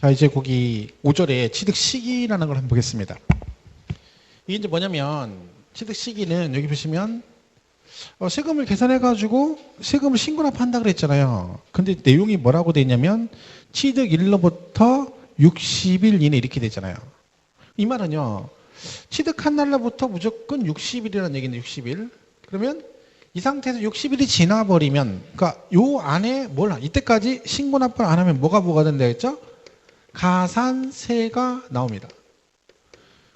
자, 이제 거기 5절에 취득 시기라는 걸 한번 보겠습니다. 이게 이제 뭐냐면, 취득 시기는 여기 보시면, 세금을 계산해가지고 세금을 신고납한다 그랬잖아요. 근데 내용이 뭐라고 돼 있냐면, 취득일로부터 60일 이내 이렇게 되잖아요. 이 말은요, 취득한 날로부터 무조건 60일이라는 얘기인데, 60일. 그러면 이 상태에서 60일이 지나버리면, 그러니까 요 안에 이때까지 신고납을 안 하면 뭐가 된다 했죠? 가산세가 나옵니다.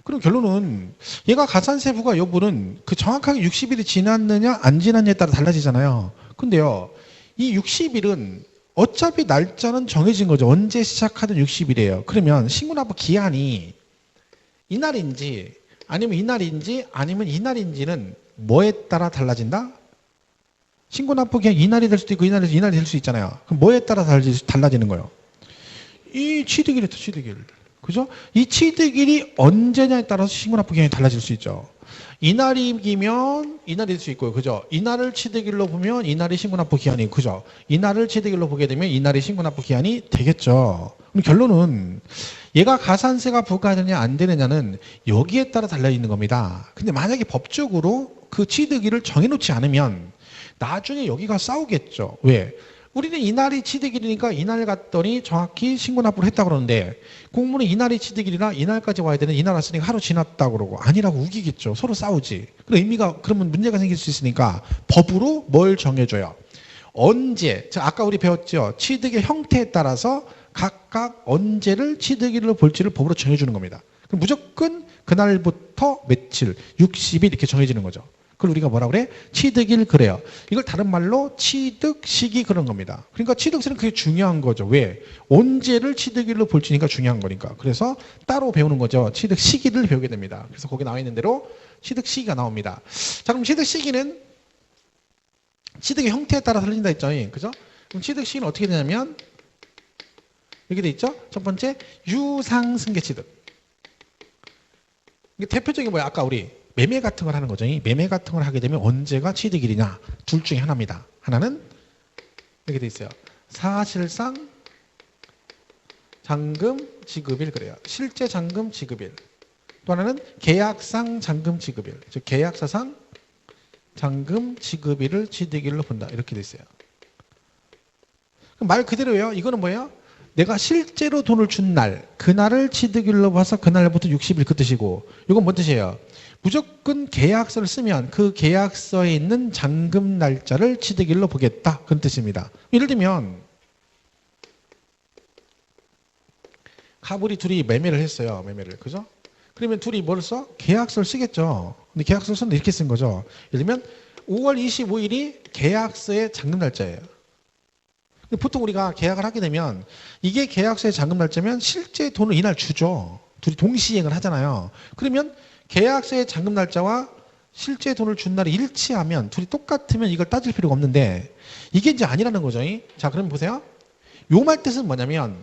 그럼 결론은 얘가 가산세부과 여부는 그 정확하게 60일이 지났느냐 안 지났느냐에 따라 달라지잖아요. 근데요, 이 60일은 어차피 날짜는 정해진 거죠. 언제 시작하든 60일이에요. 그러면 신고납부 기한이 이날인지 아니면 이날인지 아니면 이날인지는 뭐에 따라 달라진다? 신고납부 기한 이날이 될 수도 있고 이날이 될 수 있잖아요. 그럼 뭐에 따라 달라지는 거예요? 이 취득일이죠, 취득일. 그죠? 이 취득일이 언제냐에 따라서 신고납부 기한이 달라질 수 있죠. 이날이면 이날이 될 수 있고요. 그죠? 이날을 취득일로 보면 이날이 신고납부 기한이, 그죠? 이날을 취득일로 보게 되면 이날이 신고납부 기한이 되겠죠. 그럼 결론은 얘가 가산세가 부과되느냐 안 되느냐는 여기에 따라 달려 있는 겁니다. 근데 만약에 법적으로 그 취득일을 정해놓지 않으면 나중에 여기가 싸우겠죠. 왜? 우리는 이날이 취득일이니까 이날 갔더니 정확히 신고납부를 했다 그러는데 공무원은 이날이 취득일이라 이날까지 와야 되는 이날 왔으니까 하루 지났다 그러고 아니라고 우기겠죠. 서로 싸우지. 그러면 문제가 생길 수 있으니까 법으로 뭘 정해줘요? 언제? 아까 우리 배웠죠. 취득의 형태에 따라서 각각 언제를 취득일로 볼지를 법으로 정해주는 겁니다. 그럼 무조건 그날부터 며칠, 60일 이렇게 정해지는 거죠. 그걸 우리가 뭐라 그래? 취득일 그래요. 이걸 다른 말로 취득 시기 그런 겁니다. 그러니까 취득세는 그게 중요한 거죠. 왜? 언제를 취득일로 볼지니까 중요한 거니까. 그래서 따로 배우는 거죠. 취득 시기를 배우게 됩니다. 그래서 거기 나와 있는 대로 취득 시기가 나옵니다. 자, 그럼 취득 시기는 취득의 형태에 따라 달라진다 했죠. 그죠? 그럼 취득 시기는 어떻게 되냐면 여기 돼 있죠? 첫 번째 유상승계 취득. 이게 대표적인 뭐야? 아까 우리 매매 같은 걸 하는 거죠. 매매 같은 걸 하게 되면 언제가 취득일이냐? 둘 중에 하나입니다. 하나는 이렇게 돼 있어요. 사실상 잔금 지급일 그래요. 실제 잔금 지급일. 또 하나는 계약상 잔금 지급일. 즉 계약사상 잔금 지급일을 취득일로 본다. 이렇게 돼 있어요. 그럼 말 그대로예요. 이거는 뭐예요? 내가 실제로 돈을 준 날, 그날을 취득일로 봐서 그날부터 60일 그 뜻이고, 이건 뭔 뜻이에요? 무조건 계약서를 쓰면 그 계약서에 있는 잔금 날짜를 취득일로 보겠다. 그런 뜻입니다. 예를 들면 가불이 둘이 매매를 했어요. 매매를. 그죠? 그러면 둘이 뭘 써? 계약서를 쓰겠죠. 근데 계약서를 썼는데 이렇게 쓴 거죠. 예를 들면 5월 25일이 계약서의 잔금 날짜예요. 근데 보통 우리가 계약을 하게 되면 이게 계약서의 잔금 날짜면 실제 돈을 이날 주죠. 둘이 동시행을 하잖아요. 그러면 계약서의 잔금 날짜와 실제 돈을 준 날이 일치하면 둘이 똑같으면 이걸 따질 필요가 없는데 이게 이제 아니라는 거죠. 자, 그럼 보세요. 요 말 뜻은 뭐냐면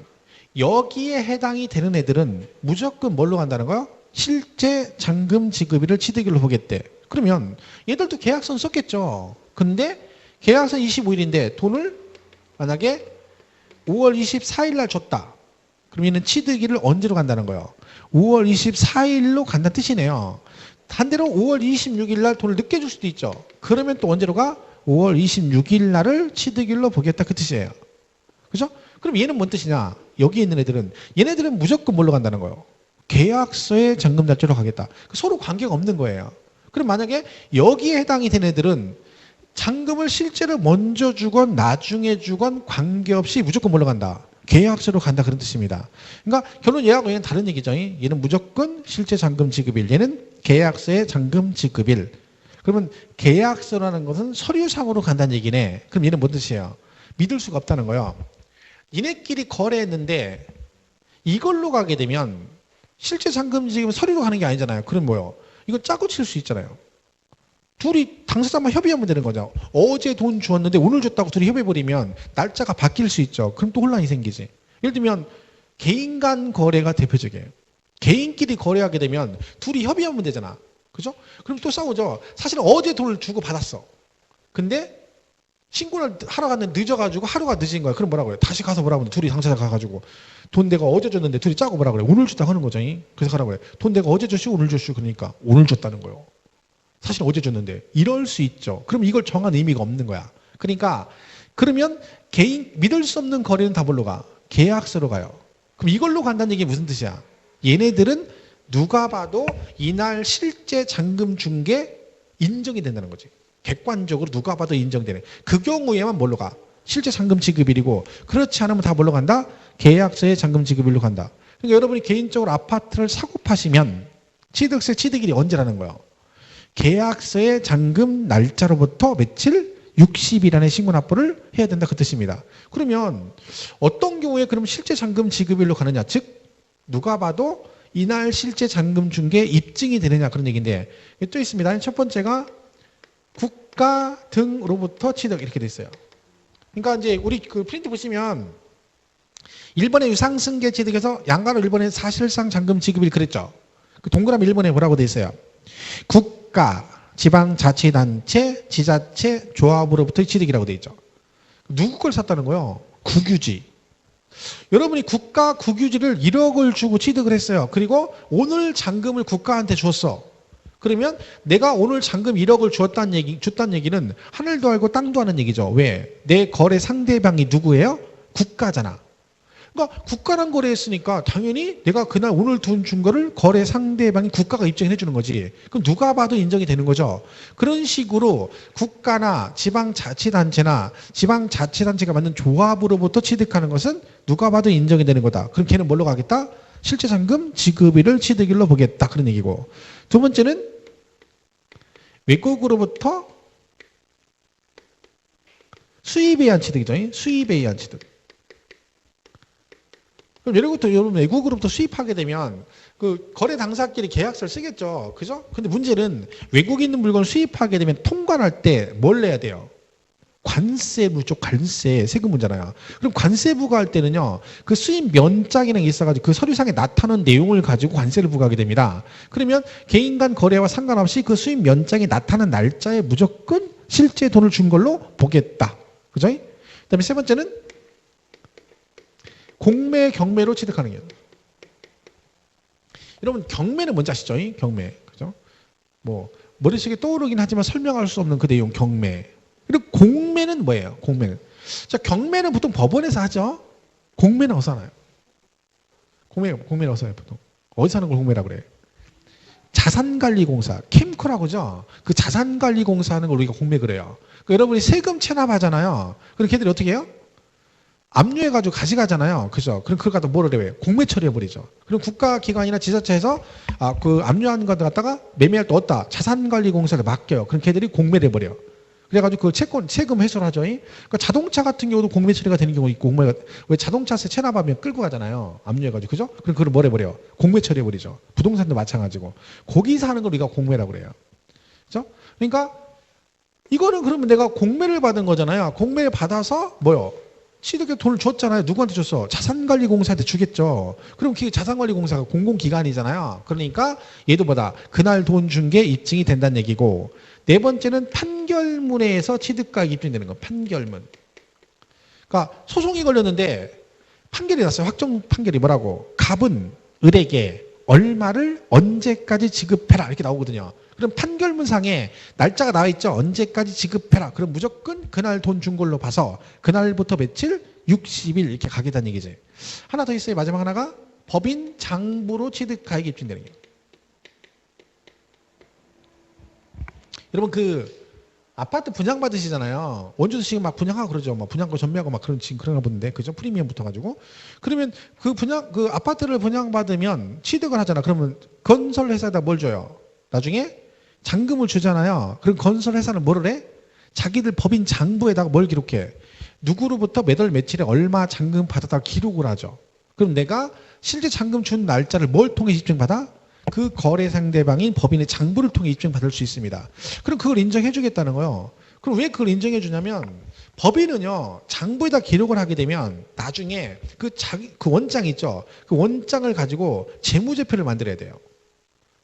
여기에 해당이 되는 애들은 무조건 뭘로 간다는 거요? 실제 잔금 지급일을 취득일로 보겠대. 그러면 얘들도 계약서는 썼겠죠. 근데 계약서 25일인데 돈을 만약에 5월 24일 날 줬다. 그럼 얘는 취득일을 언제로 간다는 거예요? 5월 24일로 간다는 뜻이네요. 반대로 5월 26일 날 돈을 늦게 줄 수도 있죠. 그러면 또 언제로 가? 5월 26일 날을 취득일로 보겠다 그 뜻이에요. 그죠? 그럼 얘는 뭔 뜻이냐? 여기 있는 얘네들은 무조건 뭘로 간다는 거예요? 계약서의 잔금 날짜로 가겠다. 서로 관계가 없는 거예요. 그럼 만약에 여기에 해당이 된 애들은 잔금을 실제로 먼저 주건 나중에 주건 관계없이 무조건 뭘로 간다? 계약서로 간다 그런 뜻입니다. 그러니까 결론 얘하고 얘는 다른 얘기죠. 얘는 무조건 실제 잔금 지급일. 얘는 계약서의 잔금 지급일. 그러면 계약서라는 것은 서류상으로 간다는 얘기네. 그럼 얘는 뭔 뜻이에요? 믿을 수가 없다는 거예요. 얘네끼리 거래했는데 이걸로 가게 되면 실제 잔금 지급은 서류로 가는 게 아니잖아요. 그럼 뭐요? 이거 짜고 칠 수 있잖아요. 둘이 당사자만 협의하면 되는 거죠. 어제 돈 주었는데 오늘 줬다고 둘이 협의해버리면 날짜가 바뀔 수 있죠. 그럼 또 혼란이 생기지. 예를 들면 개인 간 거래가 대표적이에요. 개인끼리 거래하게 되면 둘이 협의하면 되잖아. 그죠? 그럼 또 싸우죠. 사실 어제 돈을 주고 받았어. 근데 신고를 하러 갔는데 늦어가지고 하루가 늦은 거야. 그럼 뭐라고 그래? 다시 가서 뭐라고 그래? 둘이 당사자 가가지고 돈 내가 어제 줬는데 둘이 짜고 뭐라고 그래? 오늘 줬다 하는 거죠. 그래서 가라고 그래. 돈 내가 어제 줬슈 오늘 줬슈 그러니까 오늘 줬다는 거예요. 사실 어제 줬는데 이럴 수 있죠. 그럼 이걸 정한 의미가 없는 거야. 그러니까 그러면 개인 믿을 수 없는 거래는 다 뭘로 가? 계약서로 가요. 그럼 이걸로 간다는 얘기 무슨 뜻이야? 얘네들은 누가 봐도 이날 실제 잔금 준 게 인정이 된다는 거지. 객관적으로 누가 봐도 인정되네. 그 경우에만 뭘로 가? 실제 잔금 지급일이고 그렇지 않으면 다 뭘로 간다? 계약서의 잔금 지급일로 간다. 그러니까 여러분이 개인적으로 아파트를 사고 파시면 취득세 취득일이 언제라는 거예요? 계약서의 잔금 날짜로부터 며칠? 60일 안에 신고 납부를 해야 된다 그 뜻입니다. 그러면 어떤 경우에 그럼 실제 잔금 지급일로 가느냐? 즉 누가 봐도 이날 실제 잔금 준 게 입증이 되느냐 그런 얘기인데 또 있습니다. 첫 번째가 국가 등으로부터 취득 이렇게 돼 있어요. 그러니까 이제 우리 그 프린트 보시면 1번에 유상승계 취득에서 양가로 1번에 사실상 잔금 지급일 그랬죠. 그 동그라미 1번에 뭐라고 돼 있어요? 국가, 지방자치단체, 지자체, 조합으로부터 취득이라고 돼 있죠. 누구 걸 샀다는 거예요? 국유지. 여러분이 국가 국유지를 1억을 주고 취득을 했어요. 그리고 오늘 잔금을 국가한테 줬어. 그러면 내가 오늘 잔금 1억을 줬다는 얘기는 하늘도 알고 땅도 아는 얘기죠. 왜? 내 거래 상대방이 누구예요? 국가잖아. 그러니까 국가랑 거래했으니까 당연히 내가 그날 오늘 돈 준 거를 거래 상대방이 국가가 입증해 주는 거지. 그럼 누가 봐도 인정이 되는 거죠. 그런 식으로 국가나 지방자치단체나 지방자치단체가 만든 조합으로부터 취득하는 것은 누가 봐도 인정이 되는 거다. 그럼 걔는 뭘로 가겠다? 실제 잔금 지급일을 취득일로 보겠다. 그런 얘기고. 두 번째는 외국으로부터 수입에 의한 취득이죠. 수입에 의한 취득. 그럼 예로부터 여러분 외국으로부터 수입하게 되면 그 거래 당사끼리 계약서를 쓰겠죠. 그죠? 근데 문제는 외국에 있는 물건을 수입하게 되면 통관할 때 뭘 내야 돼요? 관세부 쪽 관세 세금 문제잖아요. 그럼 관세 부과할 때는요. 그 수입 면장이라는 게 있어가지고 그 서류상에 나타난 내용을 가지고 관세를 부과하게 됩니다. 그러면 개인 간 거래와 상관없이 그 수입 면장이 나타난 날짜에 무조건 실제 돈을 준 걸로 보겠다. 그죠? 그다음에 세 번째는 공매, 경매로 취득하는 게. 여러분 경매는 뭔지 아시죠? 경매. 그죠? 뭐 머릿속에 떠오르긴 하지만 설명할 수 없는 그 내용 경매. 그리고 공매는 뭐예요? 공매는. 자, 경매는 보통 법원에서 하죠. 공매는 어디서 하나요? 공매는 어디서 해요, 보통? 어디서 하는 걸 공매라고 그래? 자산관리공사, 캠코라고 하죠. 그 자산관리공사 하는 걸 우리가 공매 그래요. 그러니까 여러분이 세금 체납하잖아요. 그럼 걔들이 어떻게 해요? 압류해가지고 가져가잖아요. 그죠? 그럼 그걸 갖다 뭐를 해요? 공매 처리해버리죠. 그럼 국가기관이나 지자체에서 그 압류한 거 갖다가 매매할 때 어디다? 자산관리공사를 맡겨요. 그럼 걔들이 공매를 해버려요. 그래가지고 그 세금 회수를 하죠. 그러니까 자동차 같은 경우도 공매 처리가 되는 경우 있고, 왜 자동차세 체납하면 끌고 가잖아요. 압류해가지고. 그죠? 그럼 그걸 뭘 해버려요? 공매 처리해버리죠. 부동산도 마찬가지고. 거기서 하는 걸 우리가 공매라고 그래요. 그죠? 그러니까 이거는 그러면 내가 공매를 받은 거잖아요. 공매를 받아서 뭐요? 취득에 돈을 줬잖아요. 누구한테 줬어? 자산관리공사한테 주겠죠. 그럼 그 자산관리공사가 공공기관이잖아요. 그러니까 얘도 뭐다? 그날 돈 준 게 입증이 된다는 얘기고, 네 번째는 판결문에서 취득가액이 입증되는 거. 판결문. 그러니까 소송이 걸렸는데 판결이 났어요. 확정 판결이 뭐라고? 갑은 을에게 얼마를 언제까지 지급해라 이렇게 나오거든요. 그럼 판결문상에 날짜가 나와 있죠. 언제까지 지급해라. 그럼 무조건 그날 돈 준 걸로 봐서 그날부터 며칠? 60일 이렇게 가겠다는 얘기지. 하나 더 있어요. 마지막 하나가 법인 장부로 취득가액이 입증되는 게. 여러분 그 아파트 분양 받으시잖아요. 원주도 지금 막 분양하고 그러죠. 막 분양권 전매하고 막 그런 지금 그런가 보는데 그죠? 프리미엄 붙어가지고 그러면 그 아파트를 분양받으면 취득을 하잖아. 그러면 건설 회사에다 뭘 줘요? 나중에 잔금을 주잖아요. 그럼 건설 회사는 뭐를 해? 자기들 법인 장부에다가 뭘 기록해? 누구로부터 몇 월 며칠에 얼마 잔금 받았다고 기록을 하죠. 그럼 내가 실제 잔금 준 날짜를 뭘 통해 입증받아? 그 거래 상대방인 법인의 장부를 통해 입증받을 수 있습니다. 그럼 그걸 인정해 주겠다는 거예요. 그럼 왜 그걸 인정해 주냐면 법인은요 장부에다 기록을 하게 되면 나중에 그 원장 있죠. 그 원장을 가지고 재무제표를 만들어야 돼요.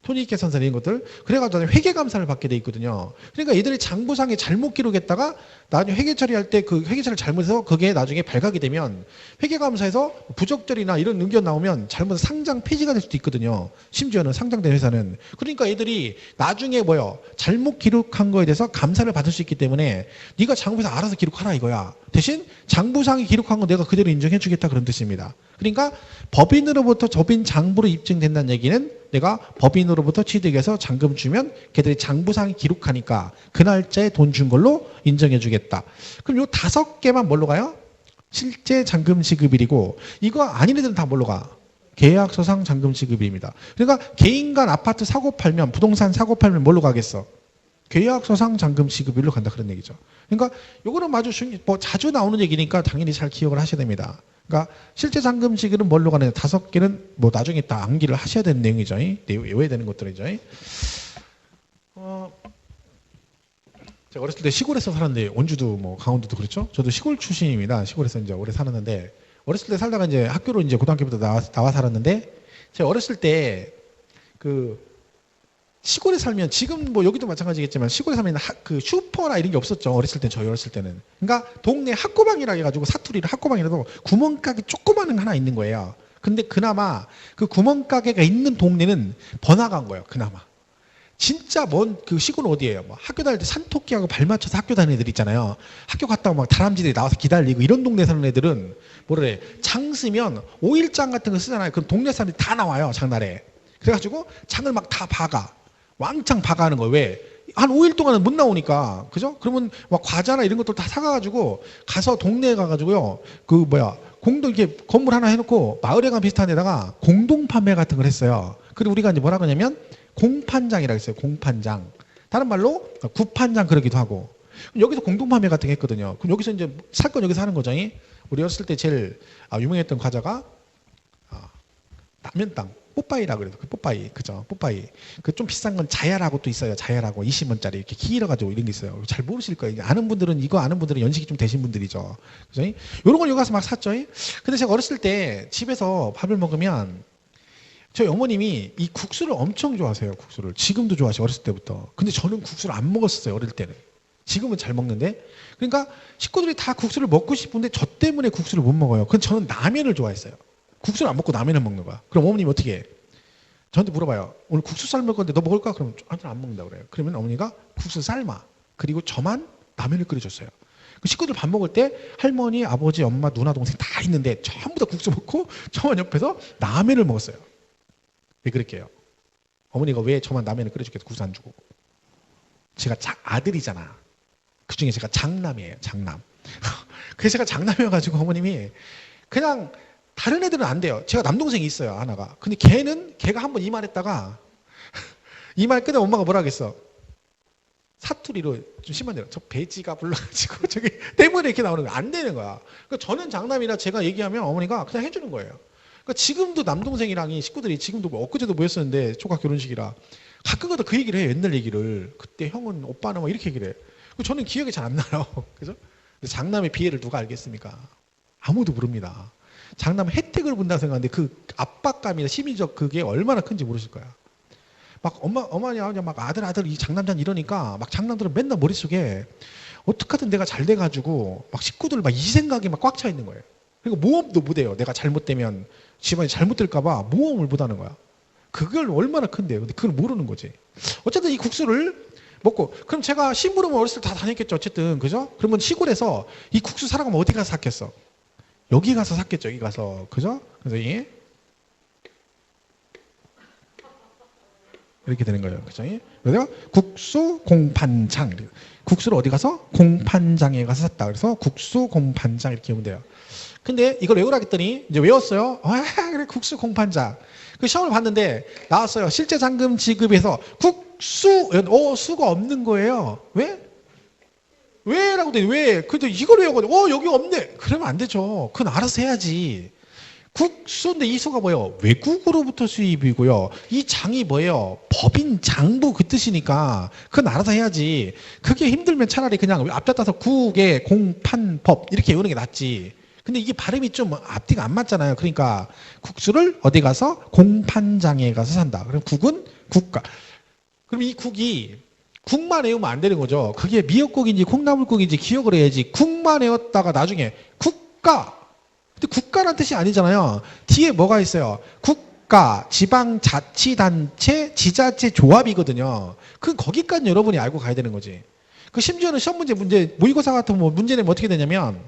손익계산서 이런 것들. 그래가지고 회계감사를 받게 돼 있거든요. 그러니까 얘들이 장부상에 잘못 기록했다가 나중에 회계 처리할 때 그 회계 처리를 잘못해서 그게 나중에 발각이 되면 회계감사에서 부적절이나 이런 의견 나오면 잘못해서 상장 폐지가 될 수도 있거든요. 심지어는 상장된 회사는. 그러니까 얘들이 나중에 잘못 기록한 거에 대해서 감사를 받을 수 있기 때문에 네가 장부에서 알아서 기록하라 이거야. 대신 장부상에 기록한 거 내가 그대로 인정해 주겠다 그런 뜻입니다. 그러니까 법인으로부터 법인 장부로 입증된다는 얘기는 내가 법인으로부터 취득해서 잔금 주면 걔들이 장부상에 기록하니까 그 날짜에 돈 준 걸로 인정해 주겠다. 그럼 요 5개만 뭘로 가요? 실제 잔금 지급일이고 이거 아닌 애들은 다 뭘로 가? 계약서상 잔금 지급일입니다. 그러니까 개인 간 아파트 사고 팔면 부동산 사고 팔면 뭘로 가겠어? 계약서상 잔금 지급일로 간다 그런 얘기죠. 그러니까 요거는 아주 자주 나오는 얘기니까 당연히 잘 기억을 하셔야 됩니다. 그러니까 실제 잔금 지급은 뭘로 가느냐? 5개는 나중에 다 암기를 하셔야 되는 내용이죠. 외워야 되는 것들이죠. 제가 어렸을 때 시골에서 살았는데 원주도 강원도도 그렇죠. 저도 시골 출신입니다. 시골에서 이제 오래 살았는데 어렸을 때 살다가 이제 학교로 이제 고등학교부터 나와 살았는데 제가 어렸을 때 그 시골에 살면 지금 여기도 마찬가지겠지만 시골에 살면 그 슈퍼나 이런 게 없었죠. 어렸을 때 저희 어렸을 때는. 그러니까 동네 학고방이라 해가지고 사투리를 학고방이라도 구멍가게 조그마한 거 하나 있는 거예요. 근데 그나마 그 구멍가게가 있는 동네는 번화가인 거예요. 그나마. 진짜 먼 그 시골은 어디예요? 학교 다닐 때 산토끼하고 발 맞춰서 학교 다니는 애들 있잖아요. 학교 갔다가 막 다람쥐들이 나와서 기다리고 이런 동네 사는 애들은 뭐래 장 쓰면 5일장 같은 거 쓰잖아요. 그럼 동네 사람들이 다 나와요. 장날에. 그래가지고 장을 막 다 박아. 왕창 박아하는 거예요. 왜? 한 5일 동안은 못 나오니까. 그죠? 그러면 막 과자나 이런 것들 다 사가가지고 가서 동네에 가가지고요. 공동 이렇게 건물 하나 해놓고 마을회관 비슷한 데다가 공동 판매 같은 걸 했어요. 그리고 우리가 이제 뭐라고 하냐면 공판장이라고 했어요. 공판장. 다른 말로 구판장 그러기도 하고. 여기서 공동 판매 같은 거 했거든요. 그럼 여기서 이제 살 건 여기서 하는 거죠. 우리 어렸을 때 제일 유명했던 과자가 라면땅. 뽀빠이라고 그래도 그 뽀빠이 그죠 뽀빠이 그 좀 비싼 건 자야라고 또 있어요. 자야라고 20원짜리 이렇게 길어가지고 이런 게 있어요. 잘 모르실 거예요. 아는 분들은 연식이 좀 되신 분들이죠. 그죠? 요런 걸 여기 가서 막 샀죠. 근데 제가 어렸을 때 집에서 밥을 먹으면 저희 어머님이 이 국수를 엄청 좋아하세요. 국수를 지금도 좋아하시고 어렸을 때부터. 근데 저는 국수를 안 먹었어요. 어릴 때는. 지금은 잘 먹는데 그러니까 식구들이 다 국수를 먹고 싶은데 저 때문에 국수를 못 먹어요. 그럼 저는 라면을 좋아했어요. 국수를 안 먹고 라면을 먹는 거야. 그럼 어머님이 어떻게 해? 저한테 물어봐요. 오늘 국수 삶을 건데 너 먹을까? 그러면 안 먹는다 그래요. 그러면 어머니가 국수 삶아. 그리고 저만 라면을 끓여줬어요. 그 식구들 밥 먹을 때 할머니, 아버지, 엄마, 누나, 동생 다 있는데 전부 다 국수 먹고 저만 옆에서 라면을 먹었어요. 왜 그럴게요? 어머니가 왜 저만 라면을 끓여줬겠어? 국수 안 주고. 제가 아들이잖아. 그중에 제가 장남이에요. 장남. 그래서 제가 장남이어가지고 어머님이 그냥 다른 애들은 안 돼요. 제가 남동생이 있어요. 하나가. 근데 걔가 한번 이 말 했다가 이 말 끝에 엄마가 뭐라 하겠어? 사투리로 좀 심한 대로 저 배지가 불러가지고 저기 때문에 이렇게 나오는 거야. 안 되는 거야. 그러니까 저는 장남이라 제가 얘기하면 어머니가 그냥 해주는 거예요. 그러니까 지금도 남동생이랑 식구들이 지금도 엊그제도 모였었는데 조카 결혼식이라 가끔가다 그 얘기를 해요. 옛날 얘기를. 그때 형은 오빠는 막 이렇게 얘기를 해. 저는 기억이 잘 안 나요. 그죠? 장남의 비애를 누가 알겠습니까? 아무도 모릅니다. 장남 혜택을 본다고 생각하는데 그 압박감이나 심리적 그게 얼마나 큰지 모르실 거야. 막 어머니 아버지 막 아들 이 장남자는 이러니까 막 장남들은 맨날 머릿속에 어떻게든 내가 잘 돼가지고 막 식구들 막 이 생각이 막 꽉 차 있는 거예요. 그리고 모험도 못해요. 내가 잘못되면 집안이 잘못될까봐 모험을 못하는 거야. 그걸 얼마나 큰데요. 근데 그걸 모르는 거지. 어쨌든 이 국수를 먹고 그럼 제가 심부름을 어렸을 때 다 다녔겠죠. 어쨌든 그죠? 그러면 시골에서 이 국수 사러 가면 어디 가서 샀겠어? 여기 가서 샀겠죠. 여기 가서 그죠? 그래서 이렇게 되는 거예요. 그죠? 그래서 국수 공판장 국수를 어디 가서? 공판장에 가서 샀다. 그래서 국수 공판장 이렇게 하면 돼요. 근데 이걸 외우라 했더니 이제 외웠어요. 그래 국수 공판장. 그 시험을 봤는데 나왔어요. 실제 잔금 지급에서 국수 수가 없는 거예요. 왜? 왜라고 돼? 왜? 근데 이걸 외워가지고 여기 없네. 그러면 안 되죠. 그건 알아서 해야지. 국수인데 이 수가 뭐예요? 외국으로부터 수입이고요. 이 장이 뭐예요? 법인 장부 그 뜻이니까 그건 알아서 해야지. 그게 힘들면 차라리 그냥 앞자 따서 국의 공판법 이렇게 외우는 게 낫지. 근데 이게 발음이 좀 앞뒤가 안 맞잖아요. 그러니까 국수를 어디 가서 공판장에 가서 산다. 그럼 국은 국가. 그럼 이 국이 국만 외우면 안 되는 거죠. 그게 미역국인지 콩나물국인지 기억을 해야지. 국만 외웠다가 나중에 국가. 근데 국가란 뜻이 아니잖아요. 뒤에 뭐가 있어요? 국가, 지방자치단체, 지자체 조합이거든요. 그 거기까지 여러분이 알고 가야 되는 거지. 그 심지어는 시험 문제 모의고사 같은 뭐 문제 내면 어떻게 되냐면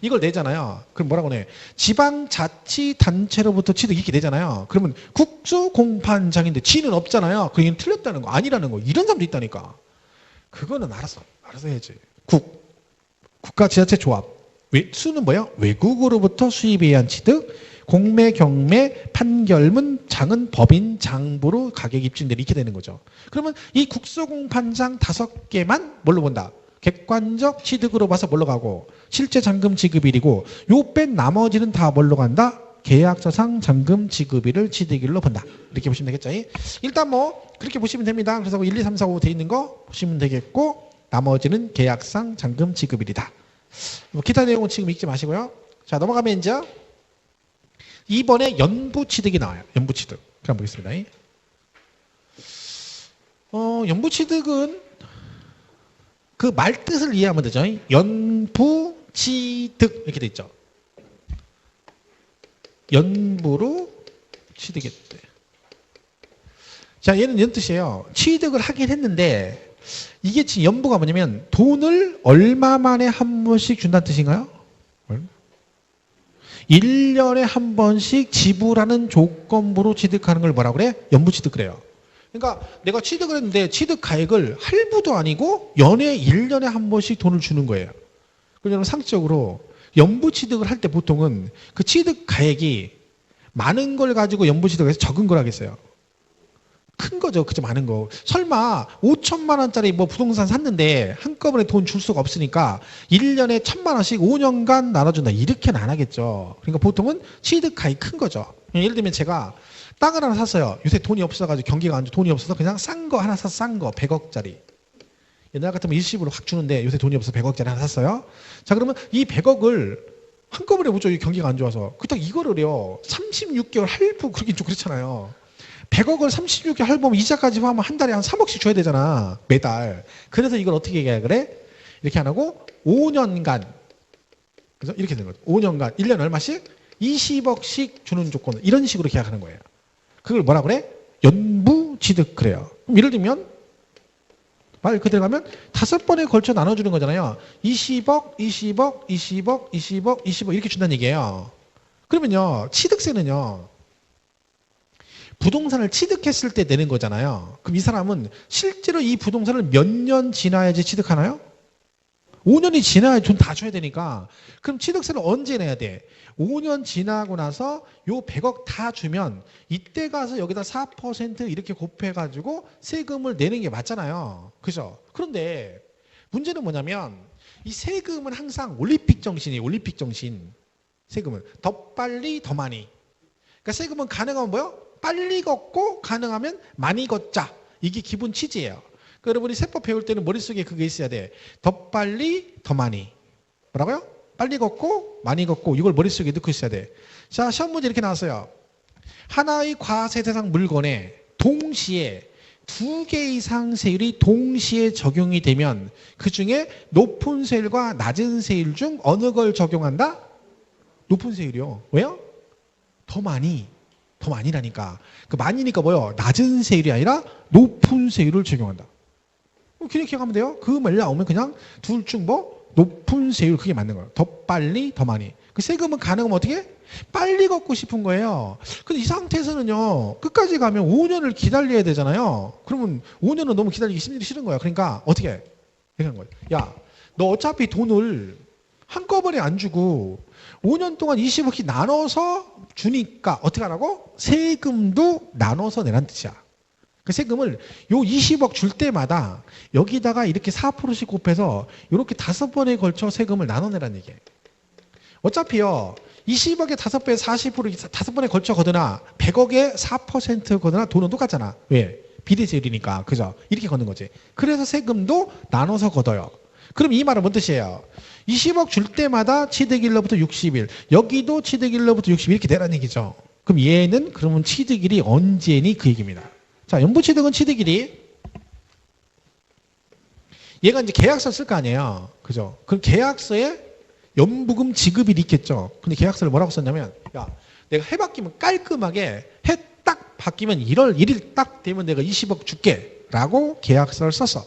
이걸 내잖아요. 그럼 뭐라고 내? 지방자치단체로부터 취득 이렇게 되잖아요. 그러면 국수공판장인데 지는 없잖아요. 그러니까 틀렸다는 거, 아니라는 거. 이런 사람도 있다니까. 그거는 알아서 해야지. 국가지자체 조합. 수는 뭐야? 외국으로부터 수입에 의한 취득, 공매, 경매, 판결문, 장은 법인, 장부로 가격 입증되는 이렇게 되는 거죠. 그러면 이 국수공판장 5개만 뭘로 본다? 객관적 취득으로 봐서 뭘로 가고 실제 잔금 지급일이고 요 뺀 나머지는 다 뭘로 간다? 계약서상 잔금 지급일을 취득일로 본다. 이렇게 보시면 되겠죠. 일단 뭐 그렇게 보시면 됩니다. 그래서 1, 2, 3, 4, 5 돼 있는 거 보시면 되겠고 나머지는 계약상 잔금 지급일이다. 뭐 기타 내용은 지금 읽지 마시고요. 자, 넘어가면 이제 2번에 연부취득이 나와요. 연부취득. 그럼 보겠습니다. 연부취득은 그 말 뜻을 이해하면 되죠. 연부취득 이렇게 돼 있죠. 연부로 취득했대. 자, 얘는 이런 뜻이에요. 취득을 하긴 했는데 이게 지금 연부가 뭐냐면 돈을 얼마 만에 한 번씩 준다는 뜻인가요? 1년에 한 번씩 지불하는 조건부로 취득하는 걸 뭐라고 그래? 연부취득 그래요. 그러니까 내가 취득을 했는데 취득 가액을 할부도 아니고 연에 1년에 한 번씩 돈을 주는 거예요. 그러면 상식적으로 연부취득을 할 때 보통은 그 취득 가액이 많은 걸 가지고 연부취득을 해서 적은 걸 하겠어요. 큰 거죠. 그죠? 많은 거. 설마 5천만 원짜리 뭐 부동산 샀는데 한꺼번에 돈 줄 수가 없으니까 1년에 1,000만 원씩 5년간 나눠준다. 이렇게는 안 하겠죠. 그러니까 보통은 취득 가액이 큰 거죠. 예를 들면 제가 땅을 하나 샀어요. 요새 돈이 없어가지고 경기가 안 좋아 돈이 없어서 그냥 싼 거 하나 샀어. 싼 거 100억짜리. 옛날 같으면 일시불로 확 주는데 요새 돈이 없어서 100억짜리 하나 샀어요. 자, 그러면 이 100억을 한꺼번에 못 줘요. 경기가 안 좋아서. 그렇다고 이거를요 36개월 할부 그러긴 좀 그렇잖아요. 100억을 36개월 할부하면 이자까지 하면 한 달에 한 3억씩 줘야 되잖아. 매달. 그래서 이걸 어떻게 계약을 해? 이렇게 안 하고 5년간 그래서 이렇게 되는 거죠. 5년간 1년에 얼마씩? 20억씩 주는 조건 이런 식으로 계약하는 거예요. 그걸 뭐라 그래? 연부취득 그래요. 그럼 예를 들면 말 그대로 가면 5번에 걸쳐 나눠주는 거잖아요. 20억, 20억, 20억, 20억, 20억 이렇게 준다는 얘기예요. 그러면요 취득세는요 부동산을 취득했을 때 내는 거잖아요. 그럼 이 사람은 실제로 이 부동산을 몇 년 지나야지 취득하나요? 5년이 지나야 돈 다 줘야 되니까. 그럼 취득세를 언제 내야 돼? 5년 지나고 나서 요 100억 다 주면 이때 가서 여기다 4% 이렇게 곱해가지고 세금을 내는 게 맞잖아요. 그죠? 그런데 문제는 뭐냐면 이 세금은 항상 올림픽 정신이에요. 올림픽 정신. 세금은 더 빨리 더 많이. 그러니까 세금은 가능하면 뭐요? 빨리 걷고 가능하면 많이 걷자. 이게 기본 취지예요. 그러니까 여러분이 세법 배울 때는 머릿속에 그게 있어야 돼. 더 빨리 더 많이. 뭐라고요? 빨리 걷고 많이 걷고 이걸 머릿속에 넣고 있어야 돼. 자, 시험 문제 이렇게 나왔어요. 하나의 과세 대상 물건에 동시에 2개 이상 세율이 동시에 적용이 되면 그중에 높은 세율과 낮은 세율 중 어느 걸 적용한다? 높은 세율이요. 왜요? 더 많이라니까. 그 많이니까 뭐요? 낮은 세율이 아니라 높은 세율을 적용한다. 그냥 기억하면 돼요. 그 말 나오면 그냥 둘 중 뭐 높은 세율 그게 맞는 거예요. 더 빨리 더 많이. 그 세금은 가능하면 어떻게? 빨리 걷고 싶은 거예요. 근데 이 상태에서는요 끝까지 가면 5년을 기다려야 되잖아요. 그러면 5년은 너무 기다리기 싫은 거야. 그러니까 어떻게 해? 이렇게 하는 거예요. 야, 너 어차피 돈을 한꺼번에 안 주고 5년 동안 20억씩 나눠서 주니까 어떻게 하라고? 세금도 나눠서 내란 뜻이야. 그 세금을 요 20억 줄 때마다 여기다가 이렇게 4%씩 곱해서 이렇게 5번에 걸쳐 세금을 나눠내라는 얘기예요. 어차피요 20억에 5배 40% 5번에 걸쳐 거드나 100억에 4% 거드나 돈은 똑같잖아. 왜? 비례세율이니까. 그죠? 이렇게 걷는 거지. 그래서 세금도 나눠서 걷어요. 그럼 이 말은 뭔 뜻이에요? 20억 줄 때마다 취득일로부터 60일 여기도 취득일로부터 60일 이렇게 되라는 얘기죠. 그럼 얘는 그러면 취득일이 언제니 그 얘기입니다. 자, 연부취득은 취득일이 얘가 이제 계약서 쓸 거 아니에요. 그죠? 그럼 계약서에 연부금 지급일이 있겠죠. 근데 계약서를 뭐라고 썼냐면, 야, 내가 해 바뀌면 깔끔하게 해 딱 바뀌면 1월 1일 딱 되면 내가 20억 줄게. 라고 계약서를 썼어.